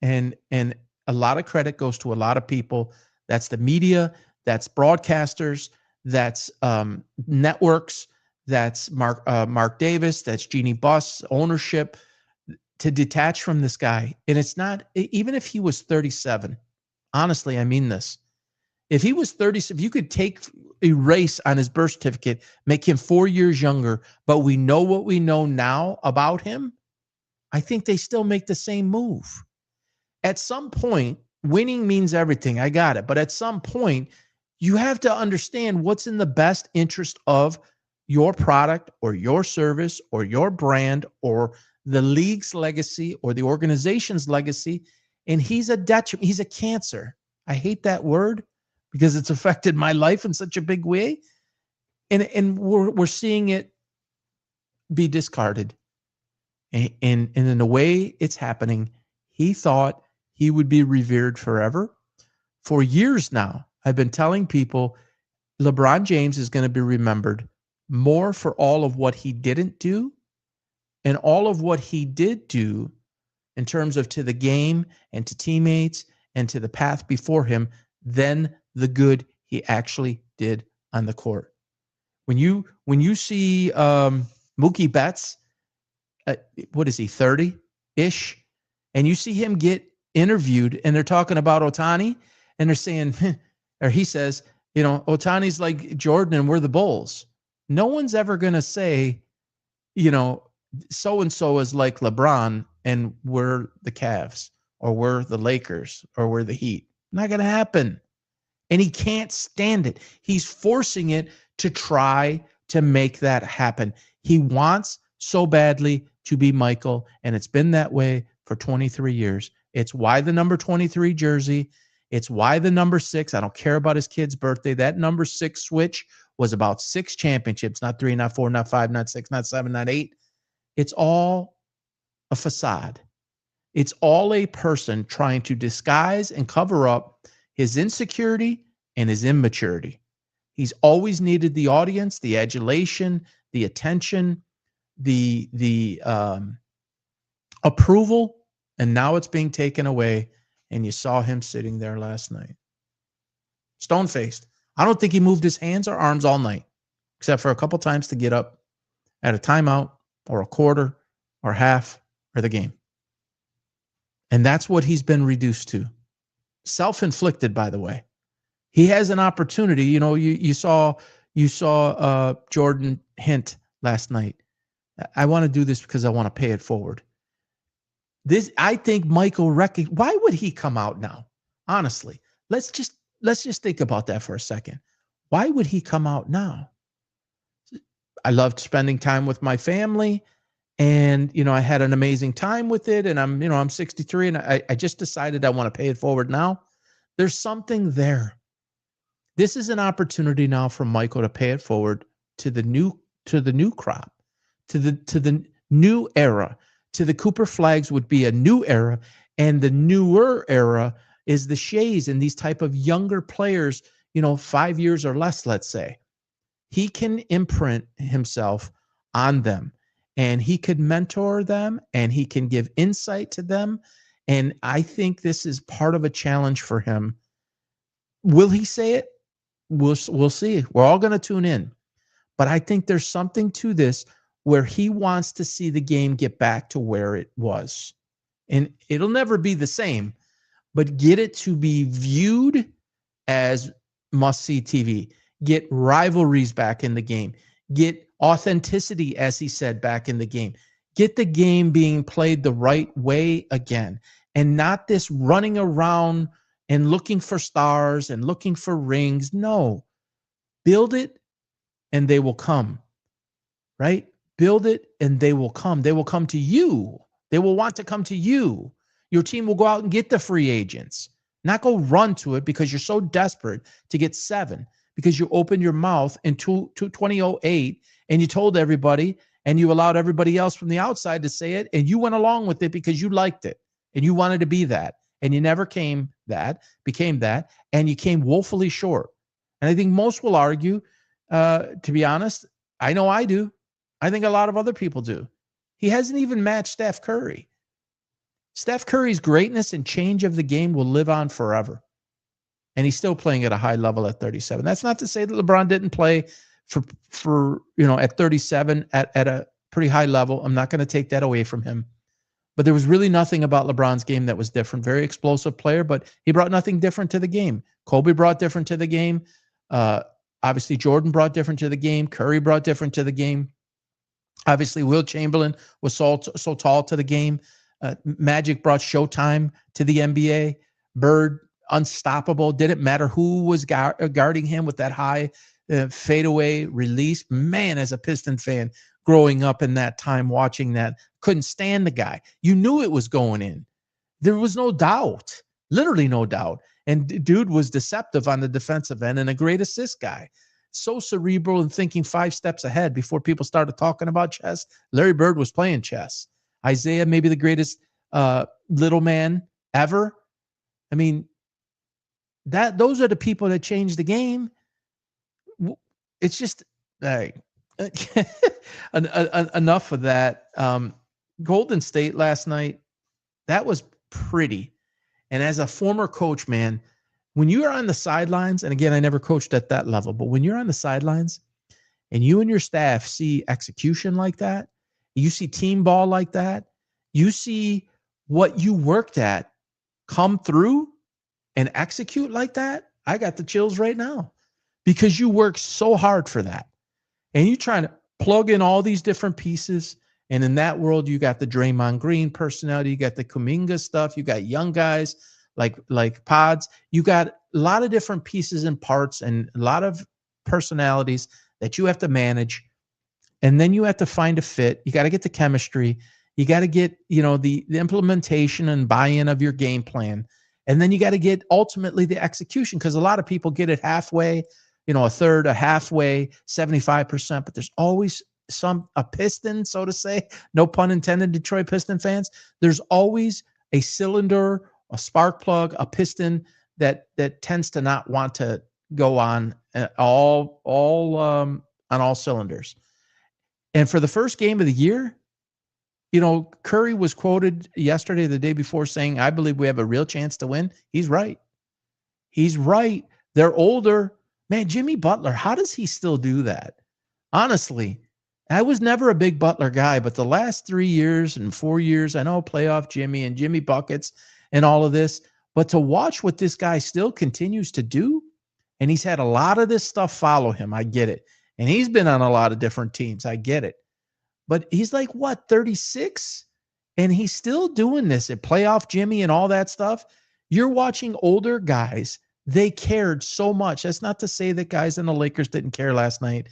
And a lot of credit goes to a lot of people. That's the media, that's broadcasters, that's networks, that's Mark Davis, that's Jeannie Buss, ownership, to detach from this guy. And it's not, even if he was 37, honestly, I mean this. If he was 30, if you could erase on his birth certificate, make him 4 years younger, but we know what we know now about him, I think they still make the same move. At some point, winning means everything. I got it. But at some point, you have to understand what's in the best interest of your product or your service or your brand or the league's legacy or the organization's legacy. And he's a detriment. He's a cancer. I hate that word because it's affected my life in such a big way. And we're seeing it be discarded. And in the way it's happening, he thought he would be revered forever. For years now, I've been telling people LeBron James is going to be remembered more for all of what he didn't do and all of what he did do in terms of to the game and to teammates and to the path before him than the good he actually did on the court. When you see Mookie Betts, what is he, 30-ish? And you see him get interviewed and they're talking about Ohtani and they're saying, or he says, Ohtani's like Jordan and we're the Bulls. No one's ever going to say, so-and-so is like LeBron and we're the Cavs or we're the Lakers or we're the Heat. Not going to happen. And he can't stand it. He's forcing it to try to make that happen. He wants so badly to be Michael, and it's been that way for 23 years. It's why the number 23 jersey. It's why the number 6. I don't care about his kid's birthday. That number 6 switch was about 6 championships, not 3, not 4, not 5, not 6, not 7, not 8. It's all a facade. It's all a person trying to disguise and cover up his insecurity and his immaturity. He's always needed the audience, the adulation, the attention, the approval, and now it's being taken away. And you saw him sitting there last night, stone-faced. I don't think he moved his hands or arms all night, except for a couple times to get up at a timeout or a quarter or half or the game. And that's what he's been reduced to. Self-inflicted, by the way. He has an opportunity. You saw Jordan hint last night. I want to do this because I want to pay it forward. I think Michael why would he come out now? Honestly, let's just think about that for a second. Why would he come out now? I loved spending time with my family, and I had an amazing time with it. And I'm 63, and I just decided I want to pay it forward now. There's something there. This is an opportunity now for Michael to pay it forward to the new crop, to the new era. To the Cooper Flags would be a new era, and the newer era is the Shays and these type of younger players, 5 years or less, let's say. He can imprint himself on them, and he could mentor them, and he can give insight to them. And I think this is part of a challenge for him. Will he say it? We'll see. We're all going to tune in. But I think there's something to this where he wants to see the game get back to where it was. And it'll never be the same, but get it to be viewed as must-see TV. Get rivalries back in the game. Get authenticity, as he said, back in the game. Get the game being played the right way again. and not this running around and looking for stars and looking for rings. No, build it and they will come, right? Build it and they will come. They will come to you. They will want to come to you. Your team will go out and get the free agents, not go run to it because you're so desperate to get 7 because you opened your mouth in 2008 and you told everybody and you allowed everybody else from the outside to say it and you went along with it because you liked it and you wanted to be that and you never became that, and you came woefully short. And I think most will argue, to be honest, I know I do. I think a lot of other people do. He hasn't even matched Steph Curry. Steph Curry's greatness and change of the game will live on forever. And he's still playing at a high level at 37. That's not to say that LeBron didn't play for at 37 at a pretty high level. I'm not going to take that away from him. But there was really nothing about LeBron's game that was different. Very explosive player, but he brought nothing different to the game. Kobe brought different to the game. Obviously, Jordan brought different to the game. Curry brought different to the game. Obviously, Wilt Chamberlain was so tall to the game. Magic brought Showtime to the NBA. Bird, unstoppable. Didn't matter who was guarding him with that high fadeaway release. Man, as a Piston fan, growing up in that time, watching that, couldn't stand the guy. You knew it was going in. There was no doubt, literally no doubt. And dude was deceptive on the defensive end and a great assist guy. So cerebral and thinking 5 steps ahead before people started talking about chess. Larry Bird was playing chess. Isaiah, maybe the greatest little man ever. I mean, those are the people that changed the game. It's just enough of that. Golden State last night, that was pretty. And as a former coach, man, when you are on the sidelines, and again, I never coached at that level, but when you're on the sidelines and you and your staff see execution like that, you see team ball like that, you see what you worked at come through and execute like that, I got the chills right now because you work so hard for that. And you're trying to plug in all these different pieces. And in that world, you got the Draymond Green personality, you got the Kuminga stuff, you got young guys like Pods. You got a lot of different pieces and parts and a lot of personalities that you have to manage. And then you have to find a fit. You got to get the chemistry. You got to get, the implementation and buy-in of your game plan. And then you got to get ultimately the execution, because a lot of people get it halfway, a third, a halfway, 75%, but there's always a piston, so to say, no pun intended, Detroit Piston fans. There's always a cylinder, a spark plug, a piston that tends to not want to go on on all cylinders. And for the first game of the year, Curry was quoted yesterday, the day before, saying, I believe we have a real chance to win. He's right. He's right. They're older. Man, Jimmy Butler, how does he still do that? Honestly, I was never a big Butler guy, but the last 3 years and 4 years, I know playoff Jimmy and Jimmy buckets and all of this, but to watch what this guy still continues to do, and he's had a lot of this stuff follow him. I get it. And he's been on a lot of different teams. I get it. But he's like, 36? And he's still doing this at playoff Jimmy and all that stuff. You're watching older guys. They cared so much. That's not to say that guys in the Lakers didn't care last night,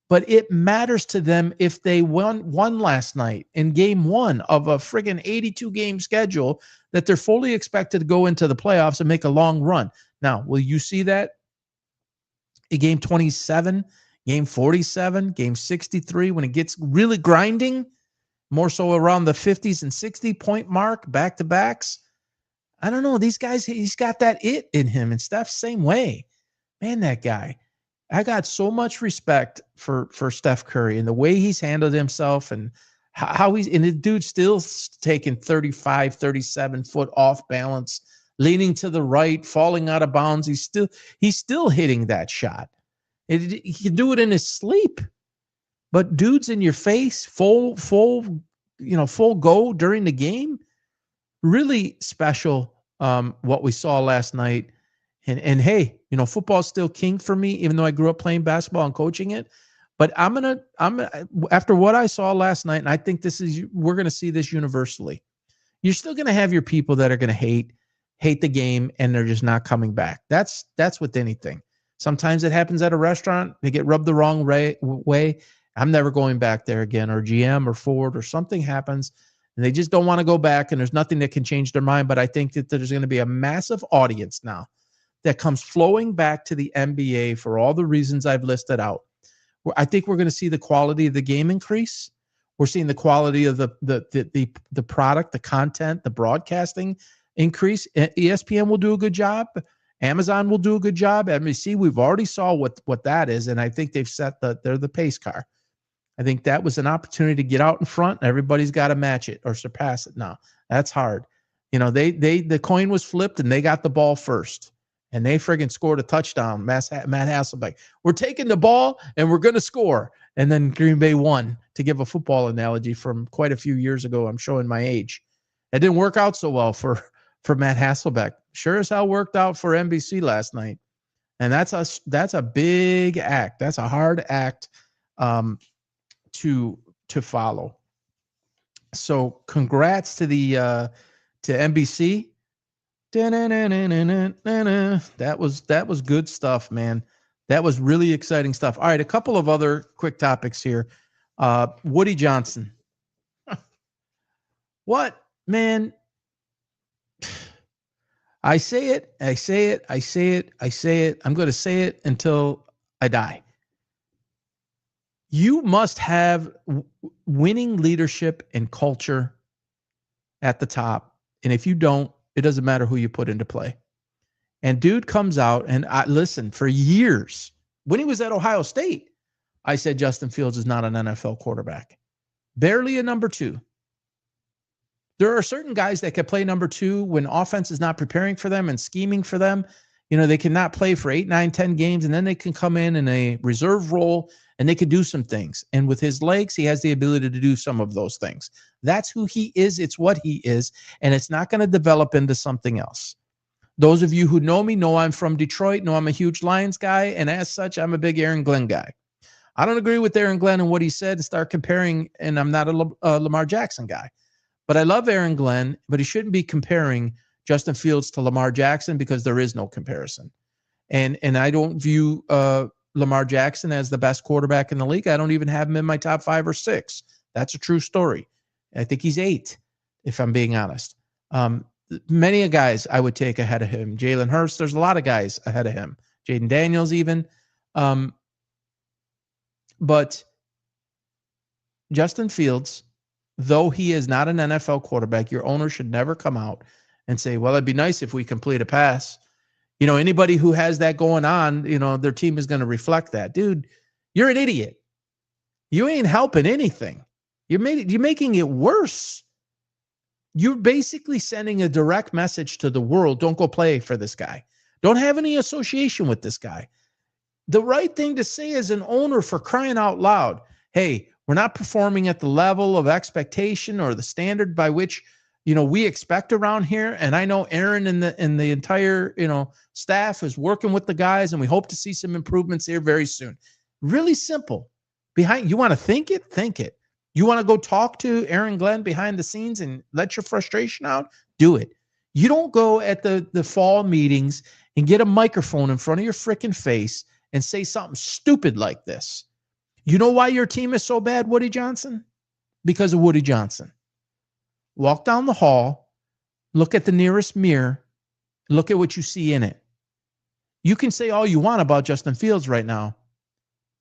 but it matters to them if they won last night in game 1 of a friggin' 82-game schedule, that they're fully expected to go into the playoffs and make a long run. Now, will you see that in game 27? Game 47, game 63, when it gets really grinding, more so around the 50s and 60-point mark, back-to-backs? I don't know. These guys, he's got that it in him, and Steph's same way. Man, that guy. I got so much respect for Steph Curry and the way he's handled himself and how and the dude's still taking 35, 37 foot off balance, leaning to the right, falling out of bounds. He's still hitting that shot. He can do it in his sleep, but dudes in your face, full go during the game. Really special. What we saw last night, and hey, football's still king for me, even though I grew up playing basketball and coaching it. But I'm gonna after what I saw last night, and I think we're gonna see this universally. you're still going to have your people that are going to hate the game, and they're just not coming back. That's with anything. Sometimes it happens at a restaurant. They get rubbed the wrong way. I'm never going back there again, or GM or Ford or something happens, and they just don't want to go back, and there's nothing that can change their mind. But I think that there's going to be a massive audience now that comes flowing back to the NBA for all the reasons I've listed out. I think we're going to see the quality of the game increase. We're seeing the quality of the product, the content, the broadcasting increase. ESPN will do a good job. Amazon will do a good job. NBC, we've already saw what that is, and I think they've set they're the pace car. I think that was an opportunity to get out in front. Everybody's got to match it or surpass it now. That's hard. The coin was flipped and they got the ball first. And they friggin' scored a touchdown, Matt Hasselbeck. We're taking the ball and we're going to score. And then Green Bay won, to give a football analogy from quite a few years ago. I'm showing my age. It didn't work out so well for Matt Hasselbeck. Sure as hell worked out for NBC last night. And that's a big act. That's a hard act to follow. So congrats to to NBC. That was good stuff, man. That was really exciting stuff. All right, a couple of other quick topics here. Woody Johnson. What, man? I say it. I'm going to say it until I die. You must have winning leadership and culture at the top. And if you don't, it doesn't matter who you put into play. And dude comes out, and listen, for years, when he was at Ohio State, I said Justin Fields is not an NFL quarterback. Barely a number two. There are certain guys that can play number two when offense is not preparing for them and scheming for them. They cannot play for 8, 9, 10 games, and then they can come in a reserve role, and they can do some things. And with his legs, he has the ability to do some of those things. That's who he is. It's what he is. And it's not going to develop into something else. Those of you who know me know I'm from Detroit, know I'm a huge Lions guy. And as such, I'm a big Aaron Glenn guy. I don't agree with Aaron Glenn and what he said and start comparing. And I'm not a Lamar Jackson guy. But I love Aaron Glenn, but he shouldn't be comparing Justin Fields to Lamar Jackson, because there is no comparison. And I don't view Lamar Jackson as the best quarterback in the league. I don't even have him in my top 5 or 6. That's a true story. I think he's 8, if I'm being honest. Many guys I would take ahead of him. Jalen Hurts, there's a lot of guys ahead of him. Jaden Daniels even. But Justin Fields, though he is not an NFL quarterback, your owner should never come out and say, well, it'd be nice if we complete a pass. Anybody who has that going on, their team is going to reflect that. Dude, you're an idiot. You ain't helping anything. You're making it worse. You're basically sending a direct message to the world. Don't go play for this guy. Don't have any association with this guy. The right thing to say as an owner, for crying out loud, hey, we're not performing at the level of expectation or the standard by which we expect around here. And I know Aaron and the entire staff is working with the guys, and we hope to see some improvements here very soon. Really simple. You want to think it. You want to go talk to Aaron Glenn behind the scenes and let your frustration out? Do it. You don't go at the fall meetings and get a microphone in front of your freaking face and say something stupid like this. You know why your team is so bad, Woody Johnson? Because of Woody Johnson. Walk down the hall, look at the nearest mirror, look at what you see in it. You can say all you want about Justin Fields right now,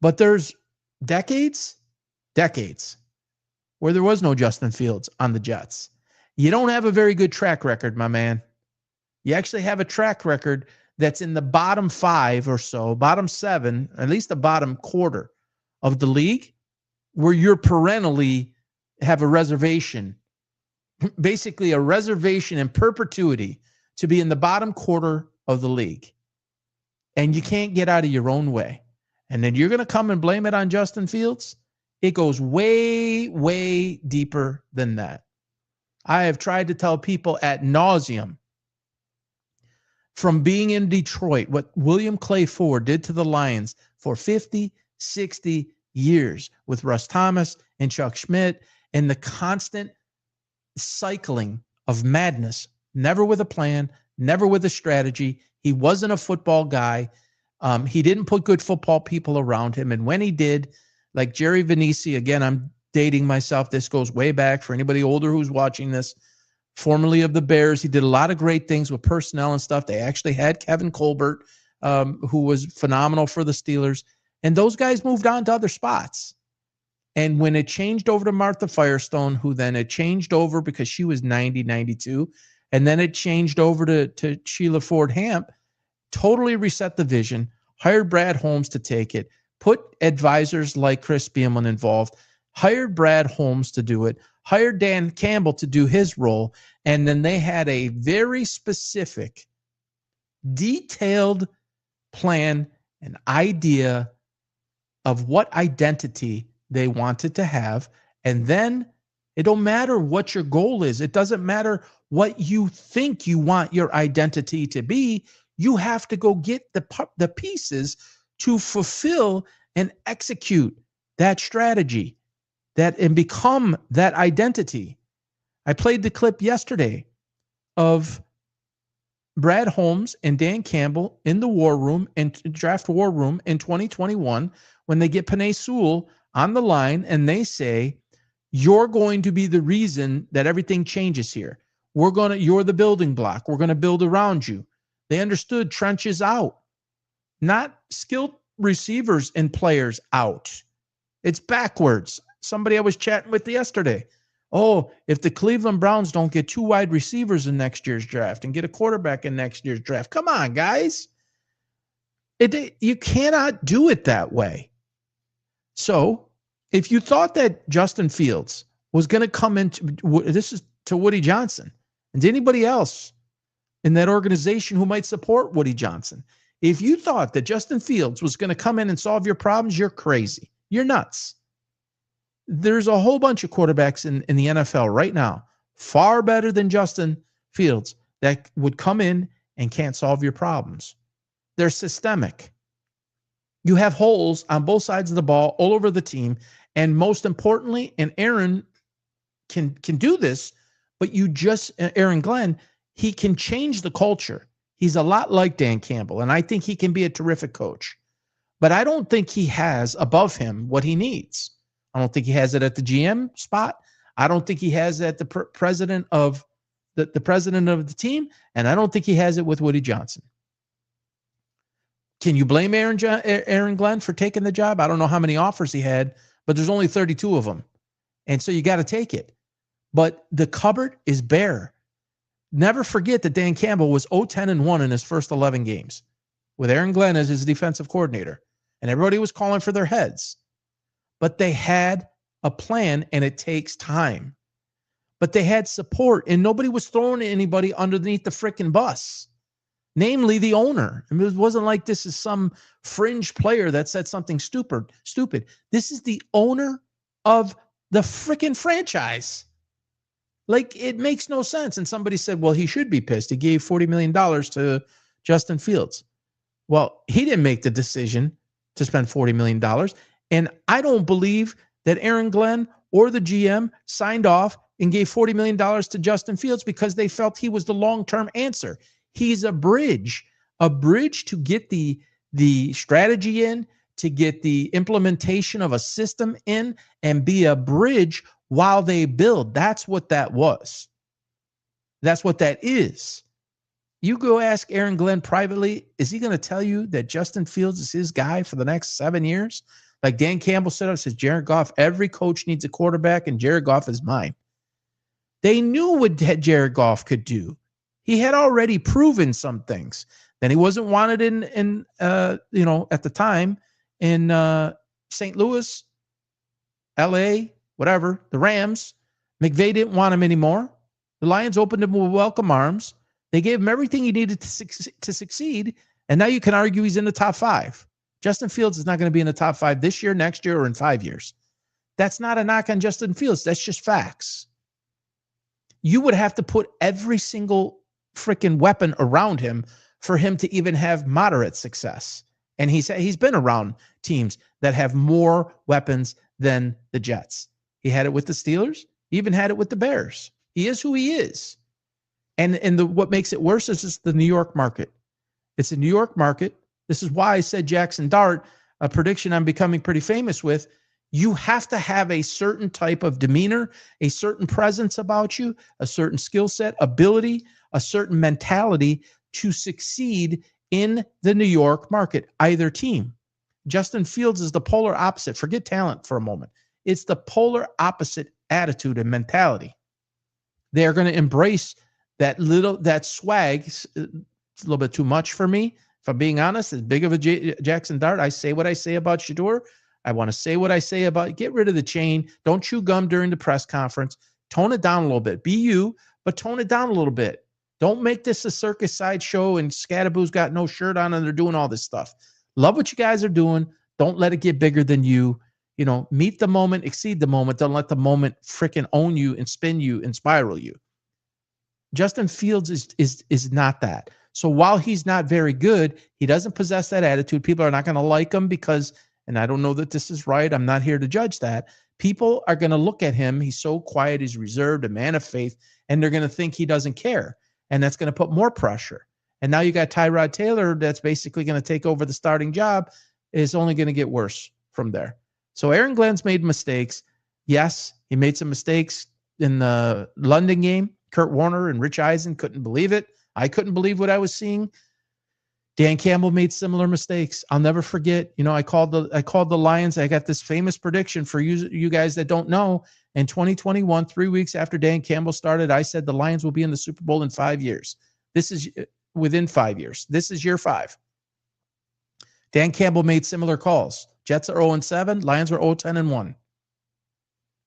but there's decades where there was no Justin Fields on the Jets. You don't have a very good track record, my man. You actually have a track record that's in the bottom 5 or so, bottom 7, at least the bottom quarter of the league, where you're perennially have a reservation, basically a reservation in perpetuity to be in the bottom quarter of the league. And you can't get out of your own way. And then you're going to come and blame it on Justin Fields? It goes way, way deeper than that. I have tried to tell people ad nauseum, from being in Detroit, what William Clay Ford did to the Lions for 50, 60 years with Russ Thomas and Chuck Schmidt, and the constant cycling of madness, never with a plan, never with a strategy. He wasn't a football guy. He didn't put good football people around him. And when he did, like Jerry Vinicius, again, I'm dating myself. This goes way back for anybody older who's watching this, formerly of the Bears. He did a lot of great things with personnel and stuff. They actually had Kevin Colbert, who was phenomenal for the Steelers. And those guys moved on to other spots. And when it changed over to Martha Firestone, who then it changed over because she was 90, 92, and then it changed over to Sheila Ford Hamp, totally reset the vision, hired Brad Holmes to take it, put advisors like Chris Spielman involved, hired Brad Holmes to do it, hired Dan Campbell to do his role, and then they had a very specific, detailed plan, an idea of what identity they wanted to have. And then it don't matter what your goal is. It doesn't matter what you think you want your identity to be. You have to go get the pieces to fulfill and execute that strategy and become that identity. I played the clip yesterday of Brad Holmes and Dan Campbell in the war room and draft war room in 2021 when they get Penei Sewell on the line and they say, you're going to be the reason that everything changes here. You're the building block. We're going to build around you. They understood trenches out, not skilled receivers and players out. It's backwards. Somebody I was chatting with yesterday. Oh, if the Cleveland Browns don't get 2 wide receivers in next year's draft and get a quarterback in next year's draft, come on, guys. You cannot do it that way. So if you thought that Justin Fields was going to come into, this is to Woody Johnson and to anybody else in that organization who might support Woody Johnson. If you thought that Justin Fields was going to come in and solve your problems, you're crazy. You're nuts. There's a whole bunch of quarterbacks in the NFL right now, far better than Justin Fields, that would come in and can't solve your problems. They're systemic. You have holes on both sides of the ball all over the team. And most importantly, and Aaron can do this, but Aaron Glenn, he can change the culture. He's a lot like Dan Campbell, and I think he can be a terrific coach. But I don't think he has above him what he needs. I don't think he has it at the GM spot. I don't think he has it at the president of the president of the team, and I don't think he has it with Woody Johnson. Can you blame Aaron Glenn for taking the job? I don't know how many offers he had, but there's only 32 of them. And so you got to take it. But the cupboard is bare. Never forget that Dan Campbell was 0-10-1 in his first 11 games with Aaron Glenn as his defensive coordinator. And everybody was calling for their heads. But they had a plan, and it takes time. But they had support, and nobody was throwing anybody underneath the frickin' bus, namely the owner. I mean, it wasn't like this is some fringe player that said something stupid. This is the owner of the frickin' franchise. Like, it makes no sense. And somebody said, well, he should be pissed. He gave $40 million to Justin Fields. Well, he didn't make the decision to spend $40 million. And I don't believe that Aaron Glenn or the GM signed off and gave $40 million to Justin Fields because they felt he was the long-term answer. He's a bridge to get the strategy in, to get the implementation of a system in, and be a bridge while they build. That's what that was. That's what that is. You go ask Aaron Glenn privately, is he going to tell you that Justin Fields is his guy for the next 7 years? Like Dan Campbell said, says Jared Goff, every coach needs a quarterback, and Jared Goff is mine. They knew what Jared Goff could do. He had already proven some things. Then he wasn't wanted in at the time in St. Louis, L.A., whatever, the Rams. McVay didn't want him anymore. The Lions opened him with welcome arms. They gave him everything he needed to succeed, and now you can argue he's in the top 5. Justin Fields is not going to be in the top 5 this year, next year, or in 5 years. That's not a knock on Justin Fields. That's just facts. You would have to put every single freaking weapon around him for him to even have moderate success. And he's been around teams that have more weapons than the Jets. He had it with the Steelers. He even had it with the Bears. He is who he is. And what makes it worse is the New York market. It's a New York market. This is why I said Jackson Dart, a prediction I'm becoming pretty famous with. You have to have a certain type of demeanor, a certain presence about you, a certain skill set, ability, a certain mentality to succeed in the New York market, either team. Justin Fields is the polar opposite. Forget talent for a moment. It's the polar opposite attitude and mentality. They're going to embrace that swag. It's a little bit too much for me. If I'm being honest, as big of a Jackson Dart, I say what I say about Shedeur. I want to say what I say about, get rid of the chain. Don't chew gum during the press conference. Tone it down a little bit. Be you, but tone it down a little bit. Don't make this a circus sideshow and Scadaboo's got no shirt on and they're doing all this stuff. Love what you guys are doing. Don't let it get bigger than you. You know, meet the moment, exceed the moment. Don't let the moment freaking own you and spin you and spiral you. Justin Fields is not that. So while he's not very good, he doesn't possess that attitude. People are not going to like him because, and I don't know that this is right, I'm not here to judge that. People are going to look at him. He's so quiet, he's reserved, a man of faith, and they're going to think he doesn't care. And that's going to put more pressure. And now you got Tyrod Taylor that's basically going to take over the starting job. It's only going to get worse from there. So Aaron Glenn's made mistakes. Yes, he made some mistakes in the London game. Kurt Warner and Rich Eisen couldn't believe it. I couldn't believe what I was seeing. Dan Campbell made similar mistakes. I'll never forget. You know, I called the Lions. I got this famous prediction for you guys that don't know. In 2021, 3 weeks after Dan Campbell started, I said the Lions will be in the Super Bowl in 5 years. This is within 5 years. This is year 5. Dan Campbell made similar calls. Jets are 0-7. Lions are 0-10-1.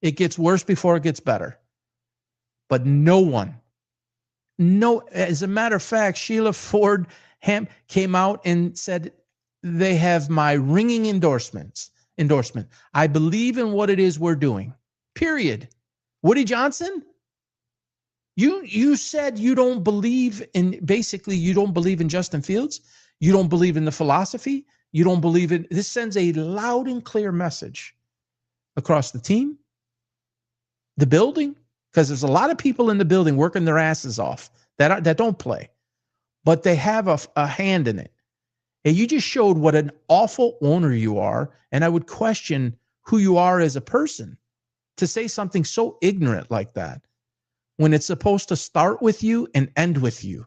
It gets worse before it gets better. But as a matter of fact, Sheila Ford came out and said, they have my ringing endorsement. I believe in what it is we're doing. Period. Woody Johnson, you said you don't believe in, basically you don't believe in Justin Fields. You don't believe in the philosophy. You don't believe in, this sends a loud and clear message across the team, the building, because there's a lot of people in the building working their asses off that don't play, but they have a hand in it. And you just showed what an awful owner you are. And I would question who you are as a person to say something so ignorant like that when it's supposed to start with you and end with you,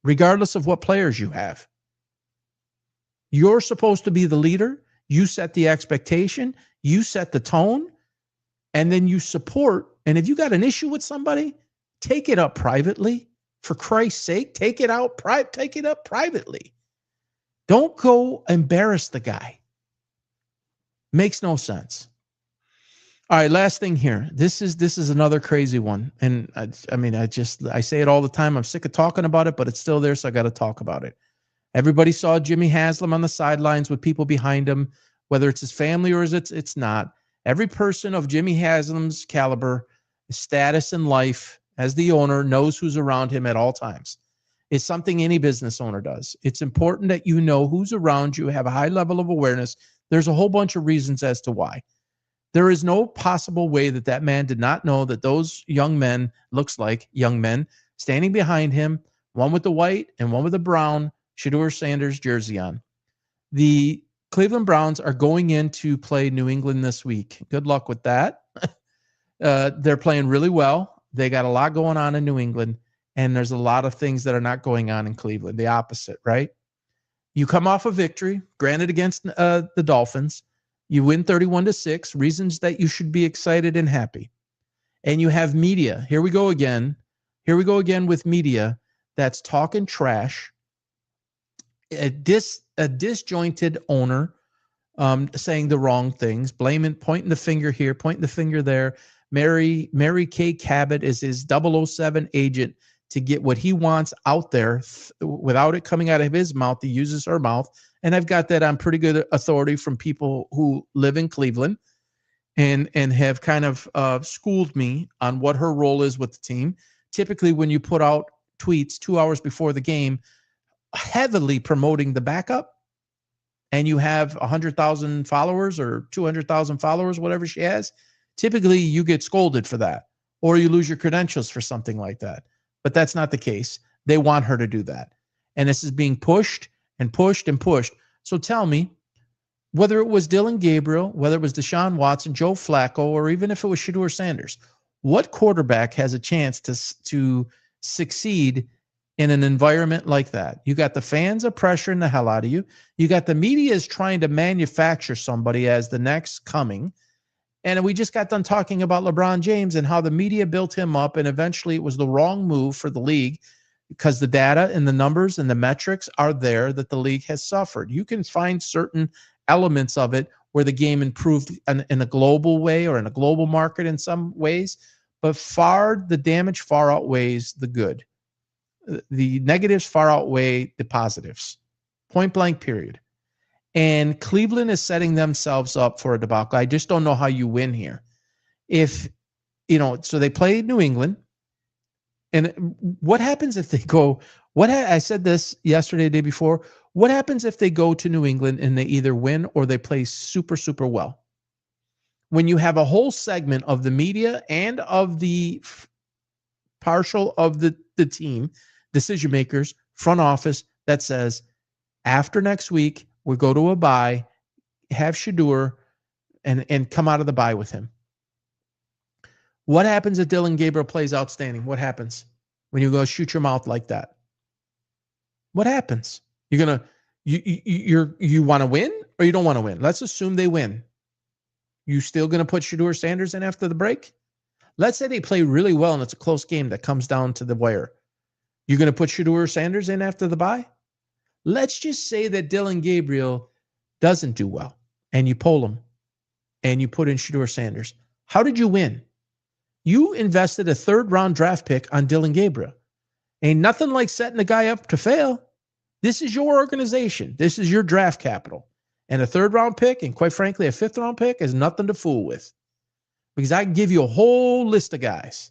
regardless of what players you have. You're supposed to be the leader. You set the expectation. You set the tone. And then you support. And if you got an issue with somebody, take it up privately. For Christ's sake, take it up privately. Don't go embarrass the guy. Makes no sense. All right, last thing here. This is another crazy one. And I say it all the time. I'm sick of talking about it, but it's still there, so I got to talk about it. Everybody saw Jimmy Haslam on the sidelines with people behind him, whether it's his family or it's not. Every person of Jimmy Haslam's caliber, status in life as the owner, knows who's around him at all times. It's something any business owner does. It's important that you know who's around you, have a high level of awareness. There's a whole bunch of reasons as to why. There is no possible way that man did not know that those young men, looks like young men, standing behind him, one with the white and one with the brown Shedeur Sanders jersey on. The Cleveland Browns are going in to play New England this week. Good luck with that. They're playing really well. They got a lot going on in New England, and there's a lot of things that are not going on in Cleveland. The opposite, right? You come off a victory, granted against the Dolphins. You win 31-6, reasons that you should be excited and happy. And you have media. Here we go again. Here we go again with media that's talking trash. A disjointed owner saying the wrong things, blaming, pointing the finger here, pointing the finger there. Mary Kay Cabot is his 007 agent to get what he wants out there without it coming out of his mouth. He uses her mouth. And I've got that on pretty good authority from people who live in Cleveland and have kind of schooled me on what her role is with the team. Typically, when you put out tweets 2 hours before the game, heavily promoting the backup, and you have 100,000 followers or 200,000 followers, whatever she has, typically you get scolded for that, or you lose your credentials for something like that. but that's not the case. They want her to do that. And this is being pushed and pushed and pushed. So tell me, whether it was Dylan Gabriel, whether it was Deshaun Watson, Joe Flacco, or even if it was Shedeur Sanders, what quarterback has a chance to succeed in an environment like that? You got the fans are pressuring the hell out of you. You got the media is trying to manufacture somebody as the next coming. And we just got done talking about LeBron James and how the media built him up, and eventually it was the wrong move for the league because the data and the numbers and the metrics are there that the league has suffered. You can find certain elements of it where the game improved in a global way or in a global market in some ways, but the damage far outweighs the good. The negatives far outweigh the positives. Point blank, period. And Cleveland is setting themselves up for a debacle. I just don't know how you win here. So they play New England. And what happens if they go, I said this yesterday, the day before, what happens if they go to New England and they either win or they play super, super well? When you have a whole segment of the media and of the partial of the team, decision makers, front office, that says, after next week, we go to a bye, have Shedeur, and come out of the bye with him. What happens if Dylan Gabriel plays outstanding? What happens when you go shoot your mouth like that? What happens? You want to win or you don't want to win? Let's assume they win. You still going to put Shedeur Sanders in after the break? Let's say they play really well and it's a close game that comes down to the wire. You're going to put Shedeur Sanders in after the bye? Let's just say that Dylan Gabriel doesn't do well and you poll him and you put in Shedeur Sanders. How did you win? You invested a third-round draft pick on Dylan Gabriel. Ain't nothing like setting a guy up to fail. This is your organization. This is your draft capital. And a third-round pick, and quite frankly, a fifth-round pick is nothing to fool with. Because I can give you a whole list of guys.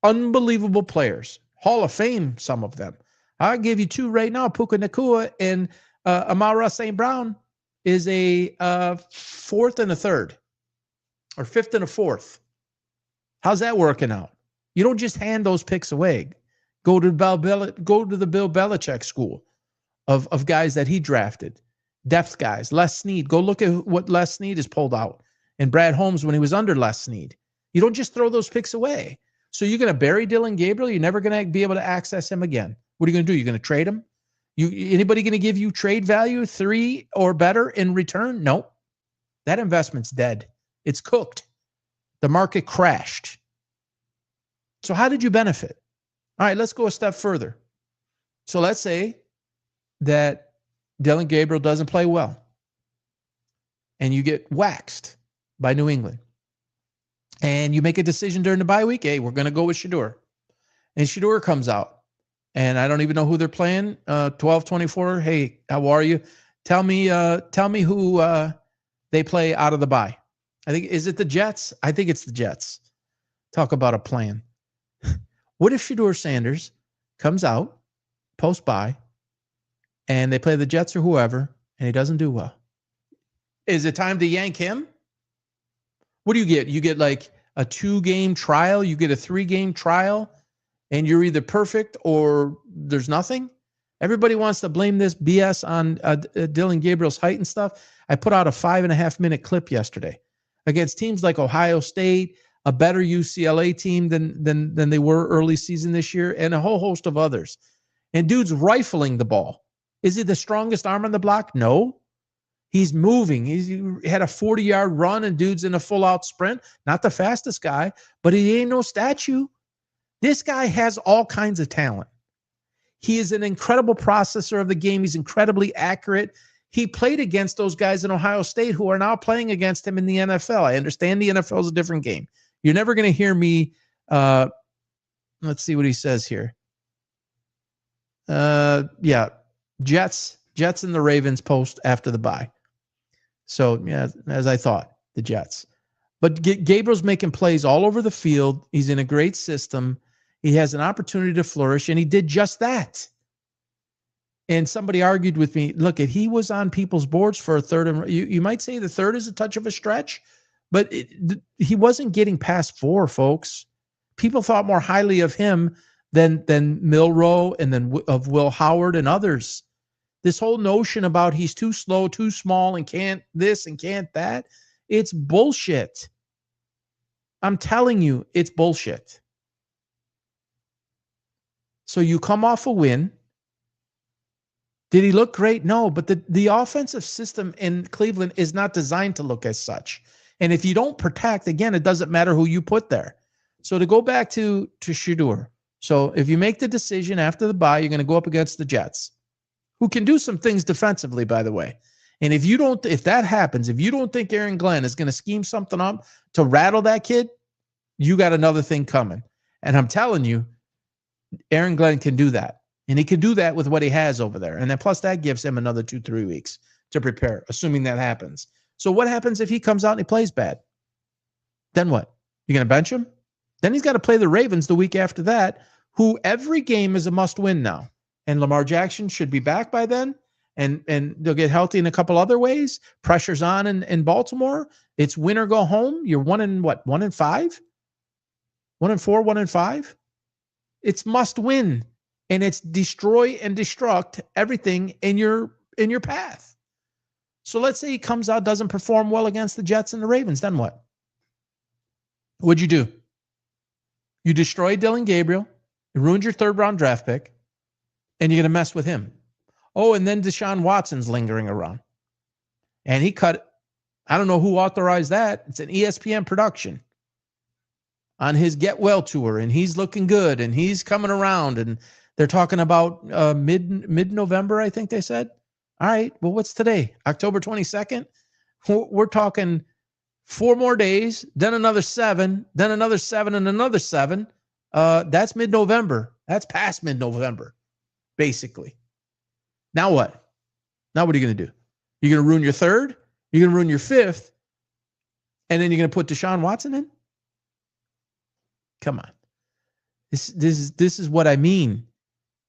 Unbelievable players. Hall of Fame, some of them. I'll give you two right now. Puka Nacua and Amara St. Brown is a fourth and a third. Or fifth and a fourth. How's that working out? You don't just hand those picks away. Go to the Bill Belichick school of guys that he drafted. Depth guys. Les Snead. Go look at what Les Snead has pulled out. And Brad Holmes when he was under Les Snead. You don't just throw those picks away. So you're going to bury Dylan Gabriel? You're never going to be able to access him again. What are you going to do? You're going to trade him? Anybody going to give you trade value 3 or better in return? Nope. That investment's dead. It's cooked. The market crashed. So how did you benefit? All right, let's go a step further. So let's say that Dylan Gabriel doesn't play well and you get waxed by New England and you make a decision during the bye week, hey, we're going to go with Shedeur. And Shedeur comes out and I don't even know who they're playing, 12-24. Hey, how are you? Tell me who they play out of the bye. Is it the Jets? I think it's the Jets. Talk about a plan. What if Shedeur Sanders comes out post-bye and they play the Jets or whoever and he doesn't do well? Is it time to yank him? What do you get? You get like a 2-game trial. You get a 3-game trial and you're either perfect or there's nothing. Everybody wants to blame this BS on Dylan Gabriel's height and stuff. I put out a 5.5-minute clip yesterday against teams like Ohio State, a better UCLA team than they were early season this year, and a whole host of others. And dude's rifling the ball. Is he the strongest arm on the block? No. He's moving. He had a 40-yard run, and dude's in a full-out sprint. Not the fastest guy, but he ain't no statue. This guy has all kinds of talent. He is an incredible processor of the game. He's incredibly accurate. He played against those guys in Ohio State who are now playing against him in the NFL. I understand the NFL is a different game. You're never going to hear me. Let's see what he says here. Yeah, Jets and the Ravens post after the bye. So, yeah, as I thought, the Jets. But Gabriel's making plays all over the field. He's in a great system. He has an opportunity to flourish, and he did just that. And somebody argued with me, look, he was on people's boards for a third. And you might say the third is a touch of a stretch, but he wasn't getting past 4, folks. people thought more highly of him than Milroe and then of Will Howard and others. This whole notion about he's too slow, too small, and can't this and can't that, it's bullshit. I'm telling you, it's bullshit. So you come off a win. Did he look great? No, but the offensive system in Cleveland is not designed to look as such. And if you don't protect, again, it doesn't matter who you put there. So to go back to Shedeur. So if you make the decision after the bye, you're going to go up against the Jets, who can do some things defensively, by the way. And if that happens, if you don't think Aaron Glenn is going to scheme something up to rattle that kid, you got another thing coming. And I'm telling you, Aaron Glenn can do that. And he can do that with what he has over there. And then plus that gives him another 2-3 weeks to prepare, assuming that happens. So what happens if he comes out and he plays bad? Then what? You're going to bench him? Then he's got to play the Ravens the week after that, who every game is a must-win now. And Lamar Jackson should be back by then. And they'll get healthy in a couple other ways. Pressure's on in Baltimore. It's win or go home. You're 1-5? 1-4, 1-5? It's must win. And it's destroy and destruct everything in your path. So let's say he comes out, doesn't perform well against the Jets and the Ravens. Then what? What'd you do? You destroyed Dylan Gabriel. You ruined your third-round draft pick. And you're going to mess with him. Oh, and then Deshaun Watson's lingering around. And he cut, I don't know who authorized that. It's an ESPN production on his Get Well tour. And he's looking good. And he's coming around. And they're talking about mid-November, I think they said. All right, well, what's today? October 22nd? We're talking 4 more days, then another 7, then another 7, and another 7. That's mid-November. That's past mid-November, basically. Now what? Now what are you going to do? You're going to ruin your third? You're going to ruin your fifth? And then you're going to put Deshaun Watson in? Come on. This is what I mean.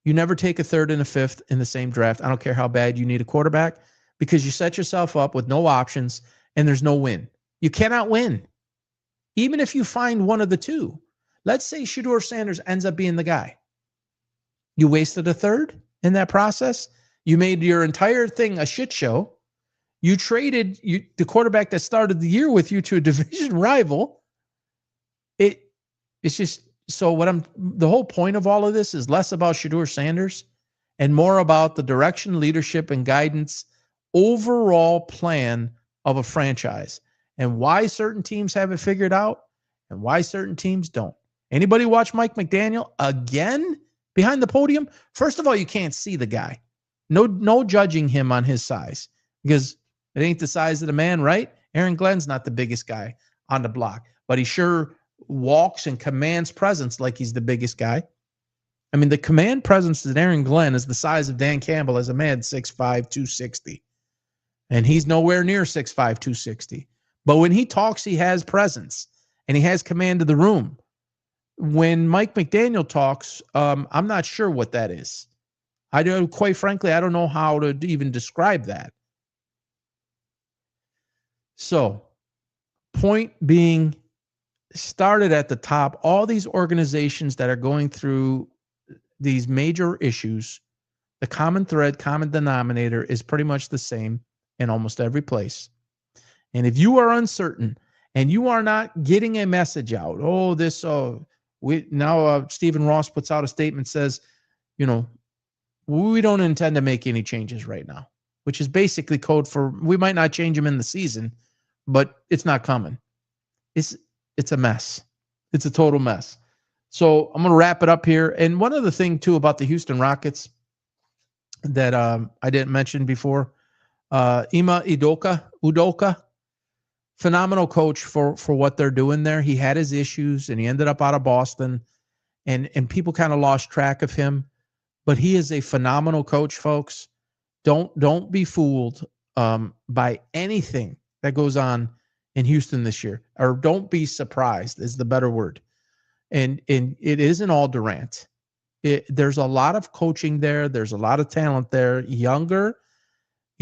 You never take a third and a fifth in the same draft. I don't care how bad you need a quarterback, because you set yourself up with no options and there's no win. You cannot win. Even if you find one of the two. Let's say Shedeur Sanders ends up being the guy. You wasted a third in that process. You made your entire thing a shit show. You traded the quarterback that started the year with you to a division rival. It's just, so the whole point of all of this is less about Shedeur Sanders and more about the direction, leadership, and guidance, overall plan of a franchise, and why certain teams have it figured out and why certain teams don't. Anybody watch Mike McDaniel again behind the podium? First of all, you can't see the guy. No judging him on his size, because it ain't the size of the man, right? Aaron Glenn's not the biggest guy on the block, but he sure walks and commands presence like he's the biggest guy. I mean, the command presence that Aaron Glenn is the size of Dan Campbell as a man, 6'5", 260. And he's nowhere near 6'5", 260. But when he talks, he has presence and he has command of the room. When Mike McDaniel talks, I'm not sure what that is. Quite frankly, I don't know how to even describe that. So, point being, started at the top, all these organizations that are going through these major issues, the common thread, common denominator is pretty much the same in almost every place. And if you are uncertain and you are not getting a message out, Stephen Ross puts out a statement, says, we don't intend to make any changes right now, which is basically code for we might not change them in the season, but it's not coming. It's a mess. It's a total mess. So I'm going to wrap it up here. And one other thing, too, about the Houston Rockets that I didn't mention before, Ime Udoka, phenomenal coach for what they're doing there. He had his issues, and he ended up out of Boston, and people kind of lost track of him. But he is a phenomenal coach, folks. Don't be fooled by anything that goes on in Houston this year, or don't be surprised is the better word. And it isn't all Durant. There's a lot of coaching there. There's a lot of talent there. Younger,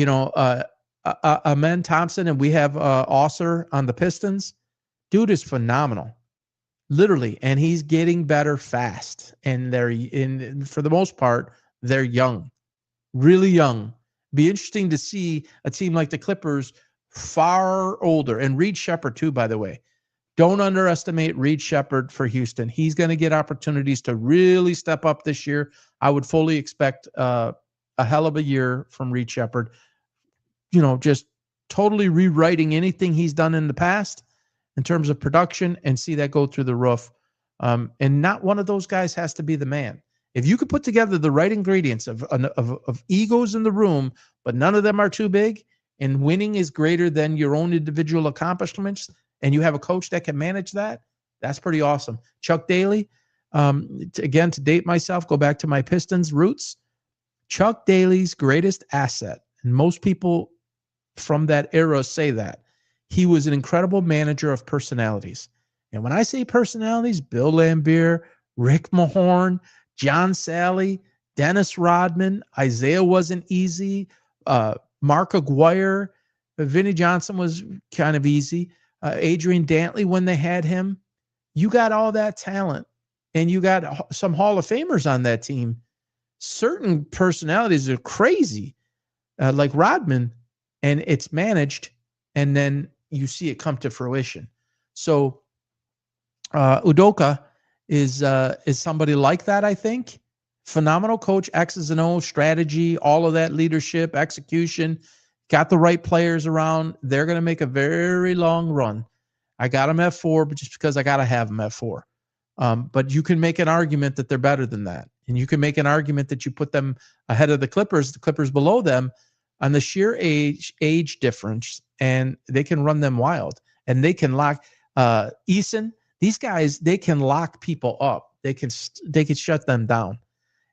Amen Thompson, and we have Osser on the Pistons. Dude is phenomenal. literally, and he's getting better fast. And for the most part, they're young, really young. Be interesting to see a team like the Clippers, far older, and Reed Shepherd too, by the way. Don't underestimate Reed Shepherd for Houston. He's going to get opportunities to really step up this year. I would fully expect a hell of a year from Reed Shepherd. Just totally rewriting anything he's done in the past in terms of production, and see that go through the roof. And not one of those guys has to be the man. If you could put together the right ingredients of egos in the room, but none of them are too big, and winning is greater than your own individual accomplishments, and you have a coach that can manage that, that's pretty awesome. Chuck Daly, again, to date myself, go back to my Pistons roots. Chuck Daly's greatest asset, and most people from that era say that, he was an incredible manager of personalities. And when I say personalities, Bill Laimbeer, Rick Mahorn, John Sally, Dennis Rodman, Isaiah wasn't easy, Mark Aguirre, Vinnie Johnson was kind of easy, Adrian Dantley when they had him. You got all that talent, and you got some Hall of Famers on that team. Certain personalities are crazy, like Rodman, and it's managed, and then you see it come to fruition. So Udoka is somebody like that, I think. Phenomenal coach, X's and O's, strategy, all of that, leadership, execution, got the right players around. They're going to make a very long run. I got them at 4, but just because I got to have them at 4. But you can make an argument that they're better than that. And you can make an argument that you put them ahead of the Clippers below them on the sheer age difference, and they can run them wild. And they can lock Eason. These guys, they can lock people up. They can shut them down.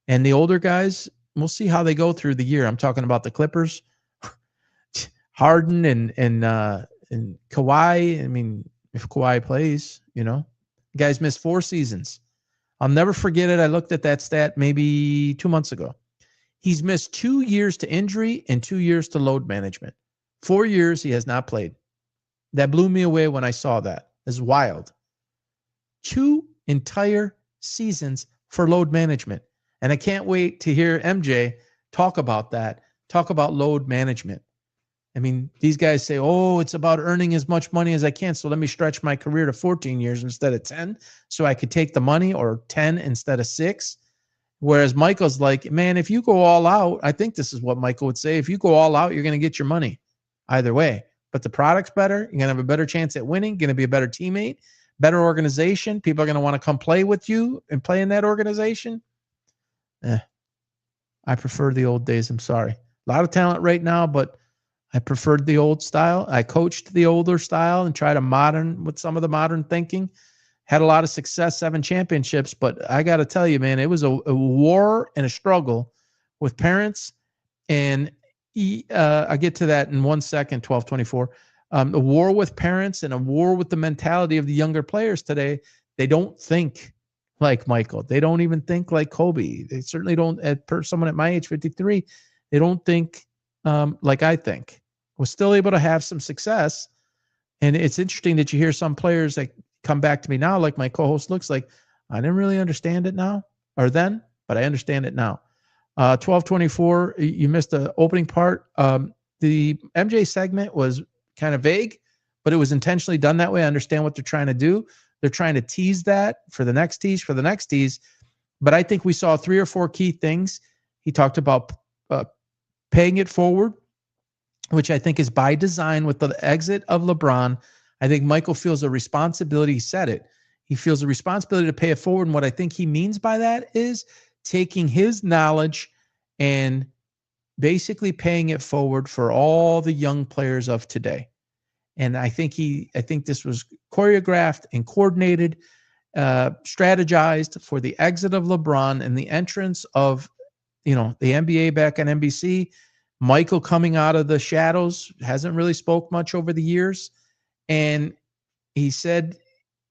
And the older guys, we'll see how they go through the year. I'm talking about the Clippers, Harden and Kawhi. I mean, if Kawhi plays, guys missed 4 seasons. I'll never forget it. I looked at that stat maybe 2 months ago. He's missed 2 years to injury and 2 years to load management. 4 years he has not played. That blew me away when I saw that. It's wild. 2 entire seasons for load management. And I can't wait to hear MJ talk about that, talk about load management. I mean, these guys say, oh, it's about earning as much money as I can, so let me stretch my career to 14 years instead of 10 so I could take the money, or 10 instead of 6. Whereas Michael's like, man, if you go all out, I think this is what Michael would say, if you go all out, you're going to get your money either way. But the product's better. You're going to have a better chance at winning, going to be a better teammate, better organization. People are going to want to come play with you and play in that organization. I prefer the old days. I'm sorry. A lot of talent right now, but I preferred the old style. I coached the older style and tried to modern with some of the modern thinking. Had a lot of success, 7 championships, but I got to tell you, man, it was a war and a struggle with parents. And I get to that in 1 second, 12:24. A war with parents and a war with the mentality of the younger players today. They don't think like Michael. They don't even think like Kobe. They certainly don't, someone at my age, 53, they don't think like I think. Was still able to have some success. And it's interesting that you hear some players that come back to me now, like my co-host looks like, I didn't really understand it now or then, but I understand it now. 12:24, you missed the opening part. The MJ segment was kind of vague, but it was intentionally done that way. I understand what they're trying to do. They're trying to tease that for the next tease, But I think we saw 3 or 4 key things. He talked about paying it forward, which I think is by design with the exit of LeBron. I think Michael feels a responsibility. He said it. He feels a responsibility to pay it forward. And what I think he means by that is taking his knowledge and basically paying it forward for all the young players of today. And I think this was choreographed and coordinated, strategized for the exit of LeBron and the entrance of, the NBA back on NBC. Michael coming out of the shadows, hasn't really spoke much over the years. And he said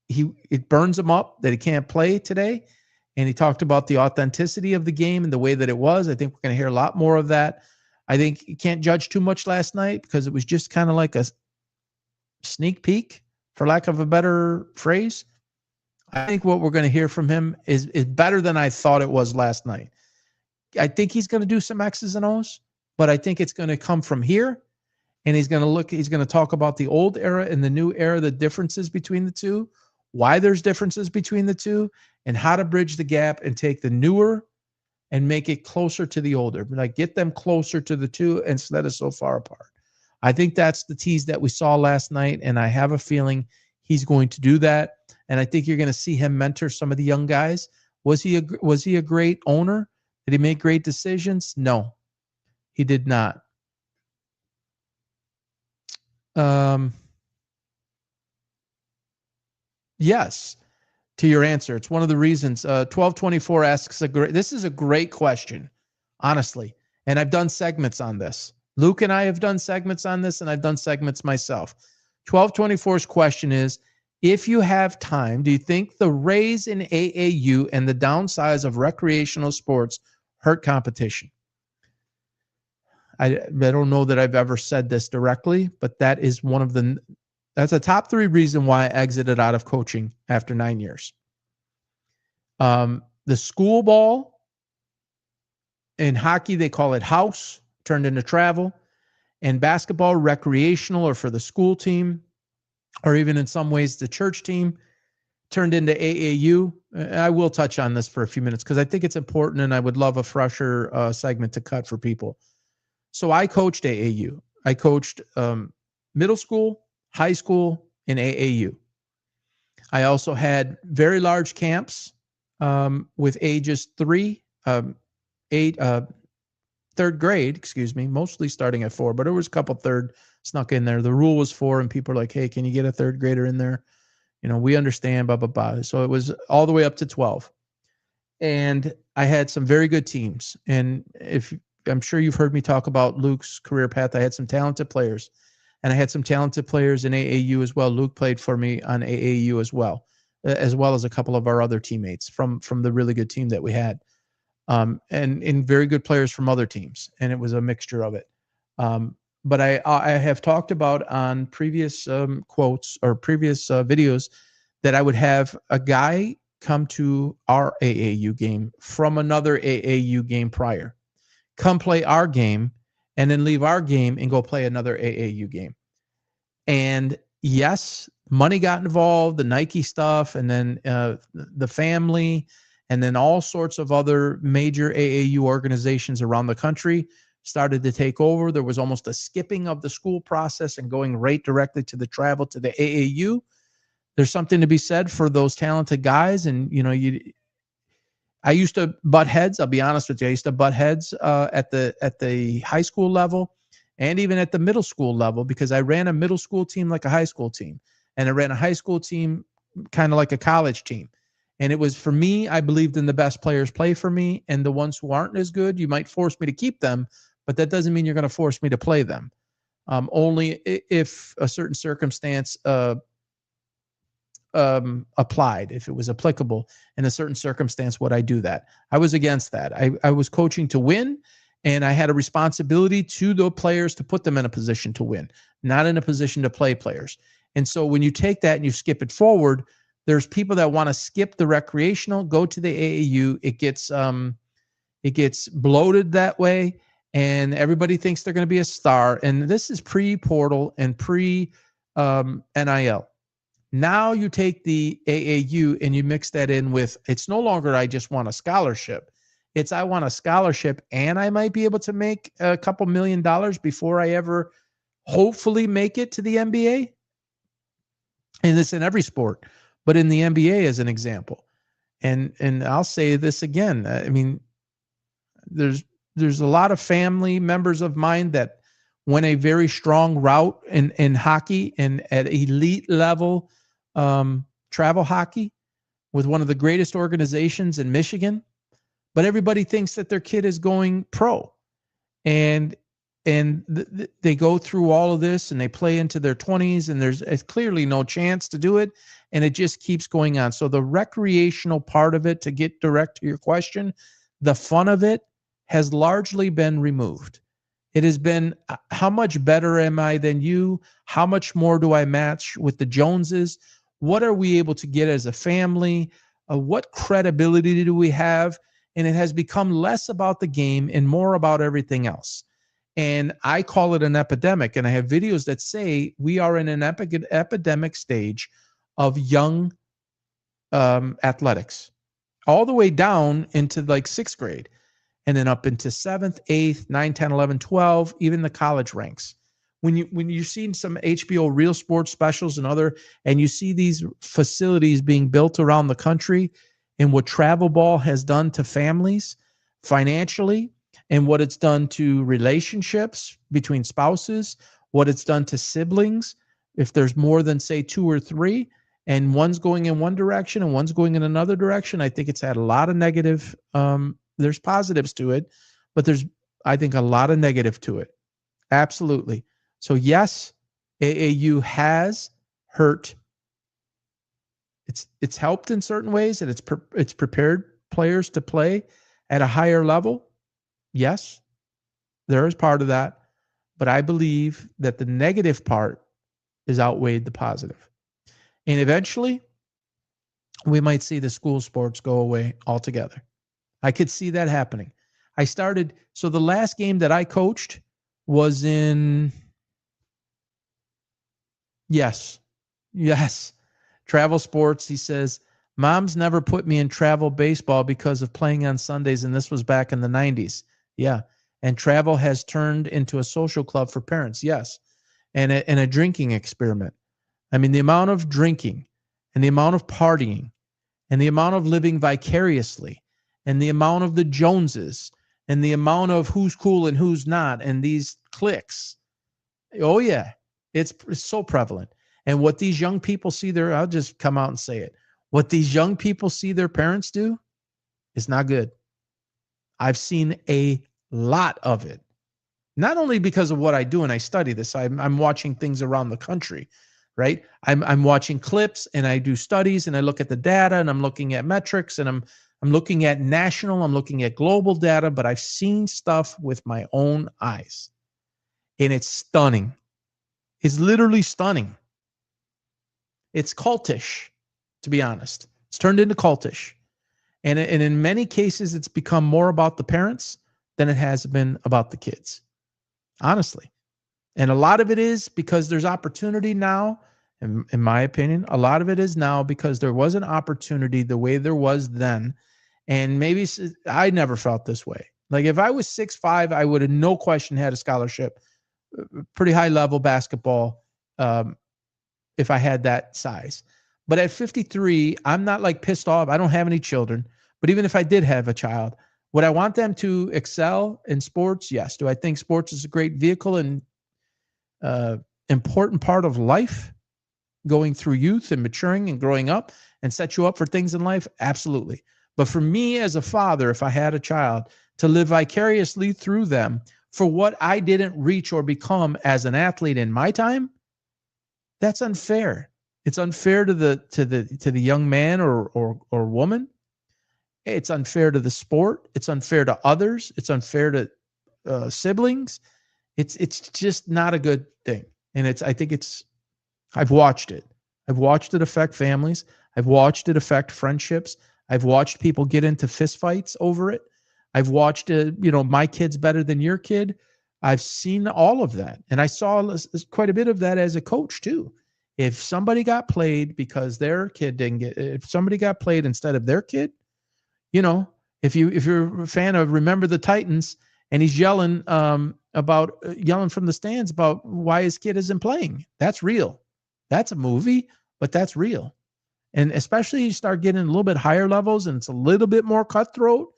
it burns him up that he can't play today. And he talked about the authenticity of the game and the way that it was. I think we're going to hear a lot more of that. I think you can't judge too much last night because it was just kind of like a sneak peek, for lack of a better phrase. I think what we're going to hear from him is better than I thought it was last night. I think he's going to do some X's and O's, but I think it's going to come from here. And he's going to talk about the old era and the new era, the differences between the two, why there's differences between the two, and how to bridge the gap and take the newer and make it closer to the older. Like, get them closer to the two instead of so far apart. I think that's the tease that we saw last night, and I have a feeling he's going to do that. And I think you're going to see him mentor some of the young guys. Was he a great owner? Did he make great decisions? No, he did not. Yes, to your answer. It's one of the reasons. 1224 asks this is a great question, honestly. And I've done segments on this. Luke and I have done segments on this, and I've done segments myself. 1224's question is, if you have time, do you think the raise in AAU and the downsize of recreational sports hurt competition? I don't know that I've ever said this directly, but that is that's a top 3 reason why I exited out of coaching after 9 years. The school ball in hockey, they call it house, turned into travel, and basketball, recreational or for the school team, or even in some ways the church team, turned into AAU. I will touch on this for a few minutes because I think it's important, and I would love a fresher segment to cut for people. So I coached AAU. I coached middle school, high school, and AAU. I also had very large camps with ages 3rd grade, mostly starting at 4, but there was a couple third snuck in there. The rule was 4, and people are like, hey, can you get a 3rd grader in there? We understand, blah, blah, blah. So it was all the way up to 12. And I had some very good teams. And I'm sure you've heard me talk about Luke's career path. I had some talented players, and I had some talented players in AAU as well. Luke played for me on AAU as well as a couple of our other teammates from the really good team that we had. And very good players from other teams. And it was a mixture of it. But I have talked about on previous quotes or previous videos that I would have a guy come to our AAU game from another AAU game prior, come play our game, and then leave our game and go play another AAU game. And yes, money got involved, the Nike stuff, and then the family, and then all sorts of other major AAU organizations around the country started to take over. There was almost a skipping of the school process and going right directly to the travel to the AAU. There's something to be said for those talented guys. And, I used to butt heads. I'll be honest with you. I used to butt heads at the high school level and even at the middle school level, because I ran a middle school team like a high school team, and I ran a high school team kind of like a college team. And it was, for me, I believed in the best players play for me, and the ones who aren't as good, you might force me to keep them, but that doesn't mean you're going to force me to play them. Only if a certain circumstance applied, if it was applicable in a certain circumstance, would I do that? I was against that. I was coaching to win, and I had a responsibility to the players to put them in a position to win, not in a position to play players. And so when you take that and you skip it forward, there's people that want to skip the recreational, go to the AAU. It gets bloated that way, and everybody thinks they're going to be a star. And this is pre-portal and pre-NIL. Now you take the AAU and you mix that in with, it's no longer I just want a scholarship. It's I want a scholarship, and I might be able to make a couple $1 million before I ever hopefully make it to the NBA. And it's in every sport, but in the NBA as an example. And I'll say this again. I mean, there's a lot of family members of mine that went a very strong route in hockey and at elite level travel hockey with one of the greatest organizations in Michigan. But everybody thinks that their kid is going pro. And they go through all of this and they play into their 20s, and there's clearly no chance to do it. And it just keeps going on. So the recreational part of it, to get direct to your question, the fun of it has largely been removed. It has been, how much better am I than you? How much more do I match with the Joneses? What are we able to get as a family? What credibility do we have? And it has become less about the game and more about everything else. And I call it an epidemic. And I have videos that say we are in an epidemic stage of young athletics, all the way down into like 6th grade, and then up into 7th, 8th, 9, 10, 11, 12, even the college ranks. When you're seeing some HBO Real Sports specials and you see these facilities being built around the country, and what travel ball has done to families financially, and what it's done to relationships between spouses, what it's done to siblings, if there's more than, say, 2 or 3, and one's going in one direction and one's going in another direction, I think it's had a lot of negative. There's positives to it, but there's, I think, a lot of negative to it. Absolutely. So yes, AAU has hurt. It's helped in certain ways, and it's prepared players to play at a higher level. Yes, there is part of that, but I believe that the negative part is outweighed the positive. And eventually, we might see the school sports go away altogether. I could see that happening. So the last game that I coached was in, yes, travel sports. He says, Mom's never put me in travel baseball because of playing on Sundays, and this was back in the 90s. Yeah. And travel has turned into a social club for parents. Yes. And a drinking experiment. I mean, the amount of drinking and the amount of partying and the amount of living vicariously and the amount of the Joneses and the amount of who's cool and who's not and these cliques. Oh, yeah, it's so prevalent. And what these young people see I'll just come out and say it. What these young people see their parents do is not good. I've seen a lot of it. Not only because of what I do and I study this, I'm watching things around the country, right? I'm watching clips and I do studies and I look at the data and I'm looking at metrics and I'm looking at national, I'm looking at global data, but I've seen stuff with my own eyes. And it's stunning. It's literally stunning. It's cultish, to be honest. It's turned into cultish. And in many cases, it's become more about the parents than it has been about the kids. Honestly. And a lot of it is because there's opportunity now, in my opinion. A lot of it is now because there was an opportunity the way there was then. And maybe I never felt this way. Like if I was 6'5", I would have no question had a scholarship, pretty high level basketball, if I had that size. But at 53, I'm not like pissed off. I don't have any children. But even if I did have a child, would I want them to excel in sports? Yes. Do I think sports is a great vehicle and important part of life, going through youth and maturing and growing up and set you up for things in life? Absolutely. But for me as a father, if I had a child, to live vicariously through them for what I didn't reach or become as an athlete in my time, that's unfair. It's unfair to the young man or woman. It's unfair to the sport. It's unfair to others. It's unfair to siblings. It's just not a good thing. And I've watched it. I've watched it affect families. I've watched it affect friendships. I've watched people get into fistfights over it. I've watched my kid's better than your kid. I've seen all of that. And I saw quite a bit of that as a coach too. If somebody got played because their kid if somebody got played instead of their kid, if you're a fan of Remember the Titans and he's yelling from the stands about why his kid isn't playing, that's real. That's a movie, but that's real. And especially you start getting a little bit higher levels and it's a little bit more cutthroat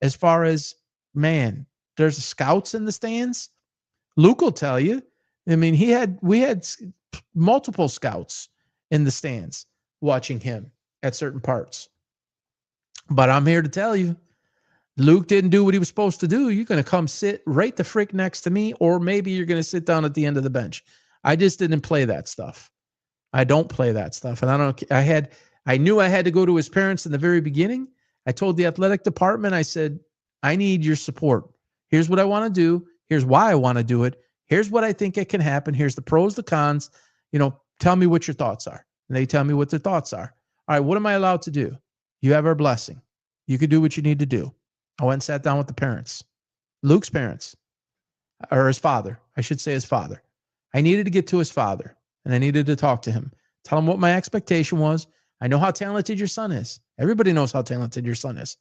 as far as, man, there's scouts in the stands. Luke will tell you. I mean, we had multiple scouts in the stands watching him at certain parts. But I'm here to tell you, Luke didn't do what he was supposed to do. You're going to come sit right the frick next to me, or maybe you're going to sit down at the end of the bench. I just didn't play that stuff. I don't play that stuff. And I knew I had to go to his parents in the very beginning. I told the athletic department, I said, I need your support. Here's what I want to do. Here's why I want to do it. Here's what I think it can happen. Here's the pros, the cons. Tell me what your thoughts are. and they tell me what their thoughts are. All right, what am I allowed to do? You have our blessing. You can do what you need to do. I went and sat down with the parents, Luke's parents, or his father. I should say his father. I needed to get to his father, and I needed to talk to him, tell him what my expectation was. I know how talented your son is. Everybody knows how talented your son is,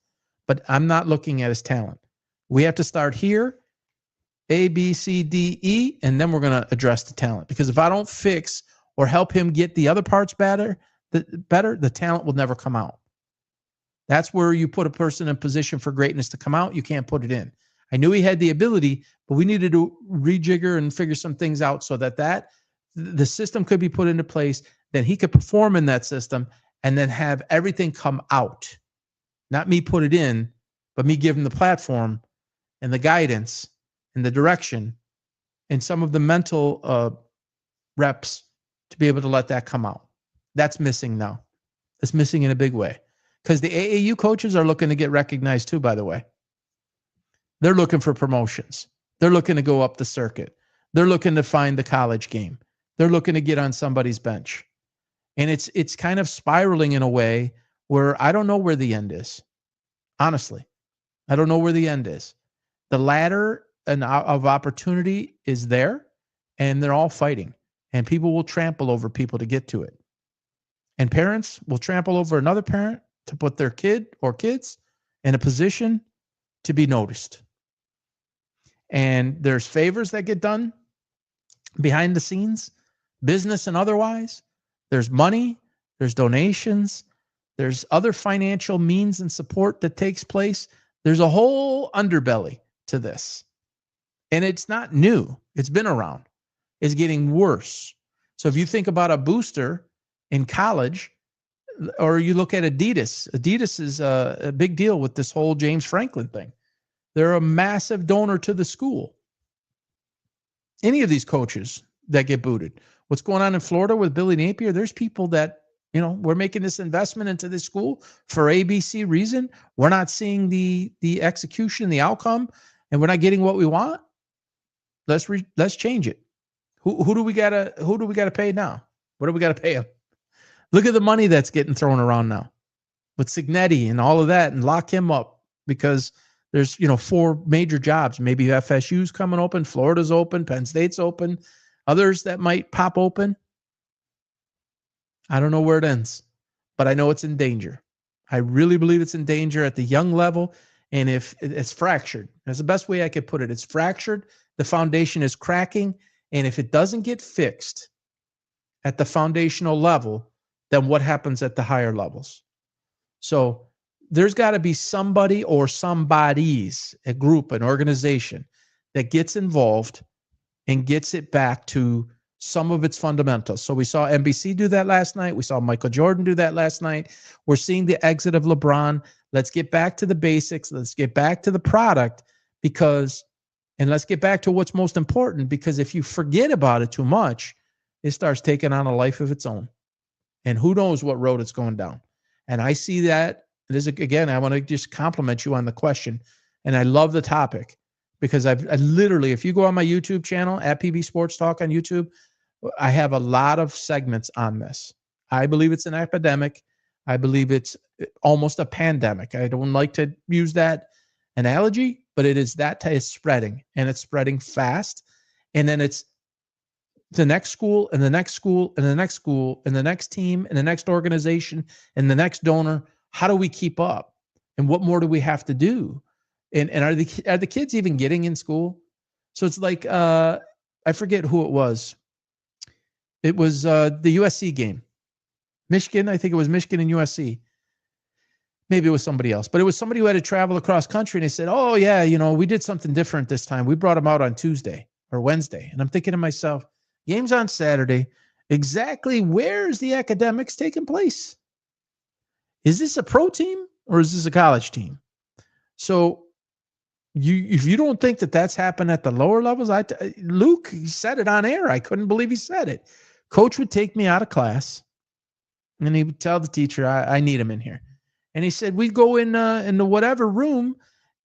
but I'm not looking at his talent. We have to start here, A, B, C, D, E, and then we're going to address the talent. Because if I don't fix or help him get the other parts better, the talent will never come out. That's where you put a person in position for greatness to come out. You can't put it in. I knew he had the ability, but we needed to rejigger and figure some things out so that the system could be put into place, then he could perform in that system and then have everything come out. Not me put it in, but me give him the platform and the guidance and the direction and some of the mental reps to be able to let that come out. That's missing now. It's missing in a big way. Because the AAU coaches are looking to get recognized too, by the way. They're looking for promotions. They're looking to go up the circuit. They're looking to find the college game. They're looking to get on somebody's bench. And it's kind of spiraling in a way where I don't know where the end is. Honestly, I don't know where the end is. The ladder of opportunity is there, and they're all fighting. And people will trample over people to get to it. And parents will trample over another parent to put their kid or kids in a position to be noticed. And there's favors that get done behind the scenes, business and otherwise. There's money, there's donations, there's other financial means and support that takes place. There's a whole underbelly to this. And it's not new. It's been around. It's getting worse. So if you think about a booster in college, or you look at Adidas. Adidas is a big deal with this whole James Franklin thing. They're a massive donor to the school. Any of these coaches that get booted. What's going on in Florida with Billy Napier, there's people that, we're making this investment into this school for ABC reason. We're not seeing the execution, the outcome, and we're not getting what we want. Let's change it. Who do we gotta pay now? What do we gotta pay them? Look at the money that's getting thrown around now with Signetti and all of that, and lock him up because there's, 4 major jobs. Maybe FSU's coming open, Florida's open, Penn State's open, others that might pop open. I don't know where it ends, but I know it's in danger. I really believe it's in danger at the young level. And if it's fractured, that's the best way I could put it. It's fractured. The foundation is cracking. And if it doesn't get fixed at the foundational level, then what happens at the higher levels? So there's got to be somebody or somebodies, a group, an organization that gets involved and gets it back to some of its fundamentals. So we saw NBC do that last night. We saw Michael Jordan do that last night. We're seeing the exit of LeBron. Let's get back to the basics. Let's get back to the product and let's get back to what's most important, because if you forget about it too much, it starts taking on a life of its own. And who knows what road it's going down. And I see that. Again, I want to just compliment you on the question. And I love the topic because I literally, if you go on my YouTube channel at PB Sports Talk on YouTube, I have a lot of segments on this. I believe it's an epidemic. I believe it's almost a pandemic. I don't like to use that analogy, but it is that it's spreading, and it's spreading fast. And then it's the next school and the next school and the next school and the next team and the next organization and the next donor. How do we keep up? And what more do we have to do? And are the kids even getting in school? So it's like, I forget who it was. It was the USC game. Michigan, I think it was Michigan and USC. Maybe it was somebody else, but it was somebody who had to travel across country, and they said, oh yeah, we did something different this time. We brought them out on Tuesday or Wednesday. And I'm thinking to myself, game's on Saturday. Exactly where is the academics taking place? Is this a pro team or is this a college team? So if you don't think that that's happened at the lower levels, Luke, he said it on air. I couldn't believe he said it. Coach would take me out of class and he would tell the teacher, I need him in here. And he said, we'd go in the whatever room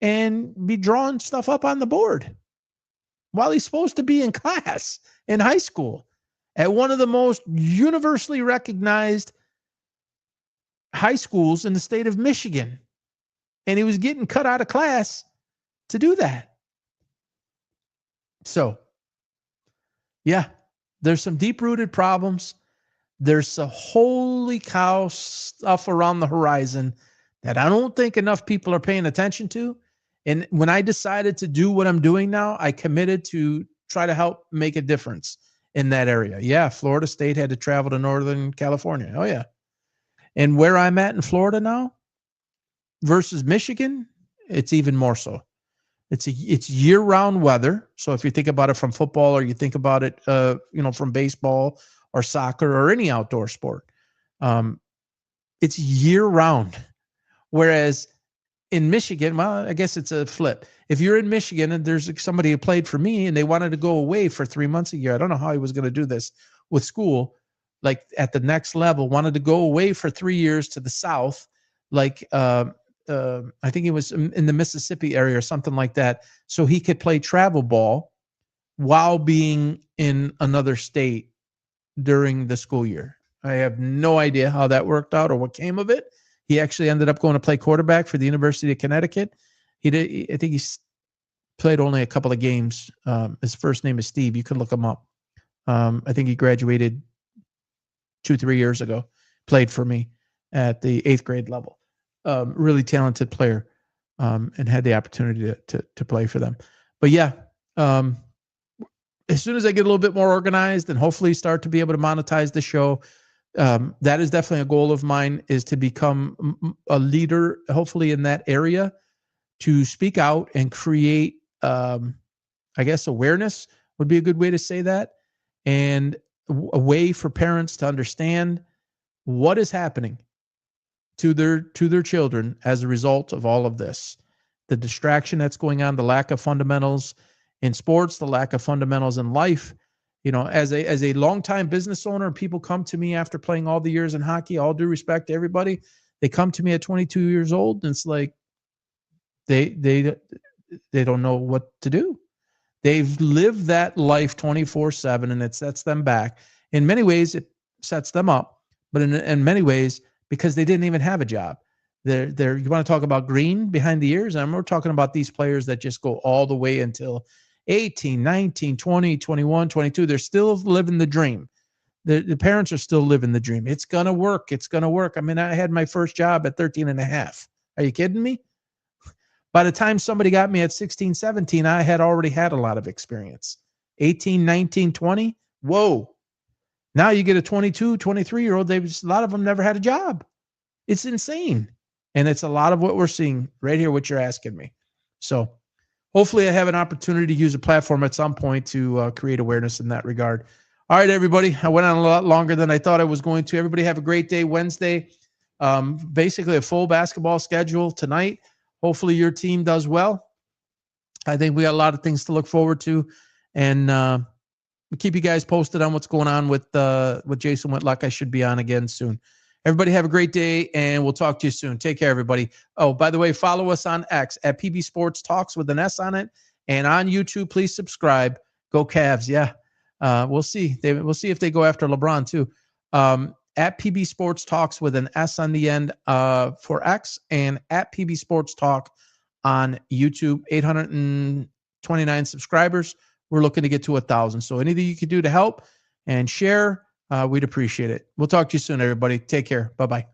and be drawing stuff up on the board while he's supposed to be in class in high school. at one of the most universally recognized high schools in the state of Michigan. And he was getting cut out of class to do that. So, yeah, there's some deep-rooted problems. There's some holy cow stuff around the horizon that I don't think enough people are paying attention to. And when I decided to do what I'm doing now, I committed to try to help make a difference in that area. Yeah, Florida State had to travel to Northern California. Oh, yeah. And where I'm at in Florida now versus Michigan, it's even more so. It's year-round weather. So if you think about it from football, or you think about it, from baseball or soccer or any outdoor sport, it's year-round. Whereas in Michigan, well, I guess it's a flip. If you're in Michigan and there's somebody who played for me and they wanted to go away for 3 months a year, I don't know how he was going to do this with school, like at the next level, wanted to go away for 3 years to the South, like I think it was in the Mississippi area or something like that, so he could play travel ball while being in another state during the school year. I have no idea how that worked out or what came of it. He actually ended up going to play quarterback for the University of Connecticut. I think he played only a couple of games. His first name is Steve. You can look him up. I think he graduated 2-3 years ago, played for me at the 8th grade level. Really talented player, and had the opportunity to play for them. But yeah, as soon as I get a little bit more organized and hopefully start to be able to monetize the show, that is definitely a goal of mine, is to become a leader, hopefully in that area, to speak out and create, I guess awareness would be a good way to say that, and a way for parents to understand what is happening to their children as a result of all of this, the distraction that's going on, the lack of fundamentals in sports, the lack of fundamentals in life. As a longtime business owner, people come to me after playing all the years in hockey, all due respect to everybody, they come to me at 22 years old, and it's like they don't know what to do. They've lived that life 24/7, and it sets them back. In many ways, it sets them up, but in many ways, because they didn't even have a job. You want to talk about green behind the ears? And we're talking about these players that just go all the way until 18, 19, 20, 21, 22. They're still living the dream. The parents are still living the dream. It's going to work. It's going to work. I mean, I had my first job at 13 and a half. Are you kidding me? By the time somebody got me at 16, 17, I had already had a lot of experience. 18, 19, 20. Whoa. Now you get a 22, 23-year-old. A lot of them never had a job. It's insane. And it's a lot of what we're seeing right here, what you're asking me. So hopefully I have an opportunity to use a platform at some point to create awareness in that regard. All right, everybody. I went on a lot longer than I thought I was going to. Everybody have a great day. Wednesday, basically a full basketball schedule tonight. Hopefully your team does well. I think we got a lot of things to look forward to. And we'll keep you guys posted on what's going on with Jason Whitlock. I should be on again soon. Everybody have a great day, and we'll talk to you soon. Take care, everybody. Oh, by the way, follow us on X at PB Sports Talks with an S on it. And on YouTube, please subscribe. Go Cavs. Yeah. We'll see. We'll see if they go after LeBron too. At PB Sports Talks with an S on the end for X, and at PB Sports Talk on YouTube. 829 subscribers. We're looking to get to 1,000. So anything you could do to help and share, we'd appreciate it. We'll talk to you soon, everybody. Take care. Bye-bye.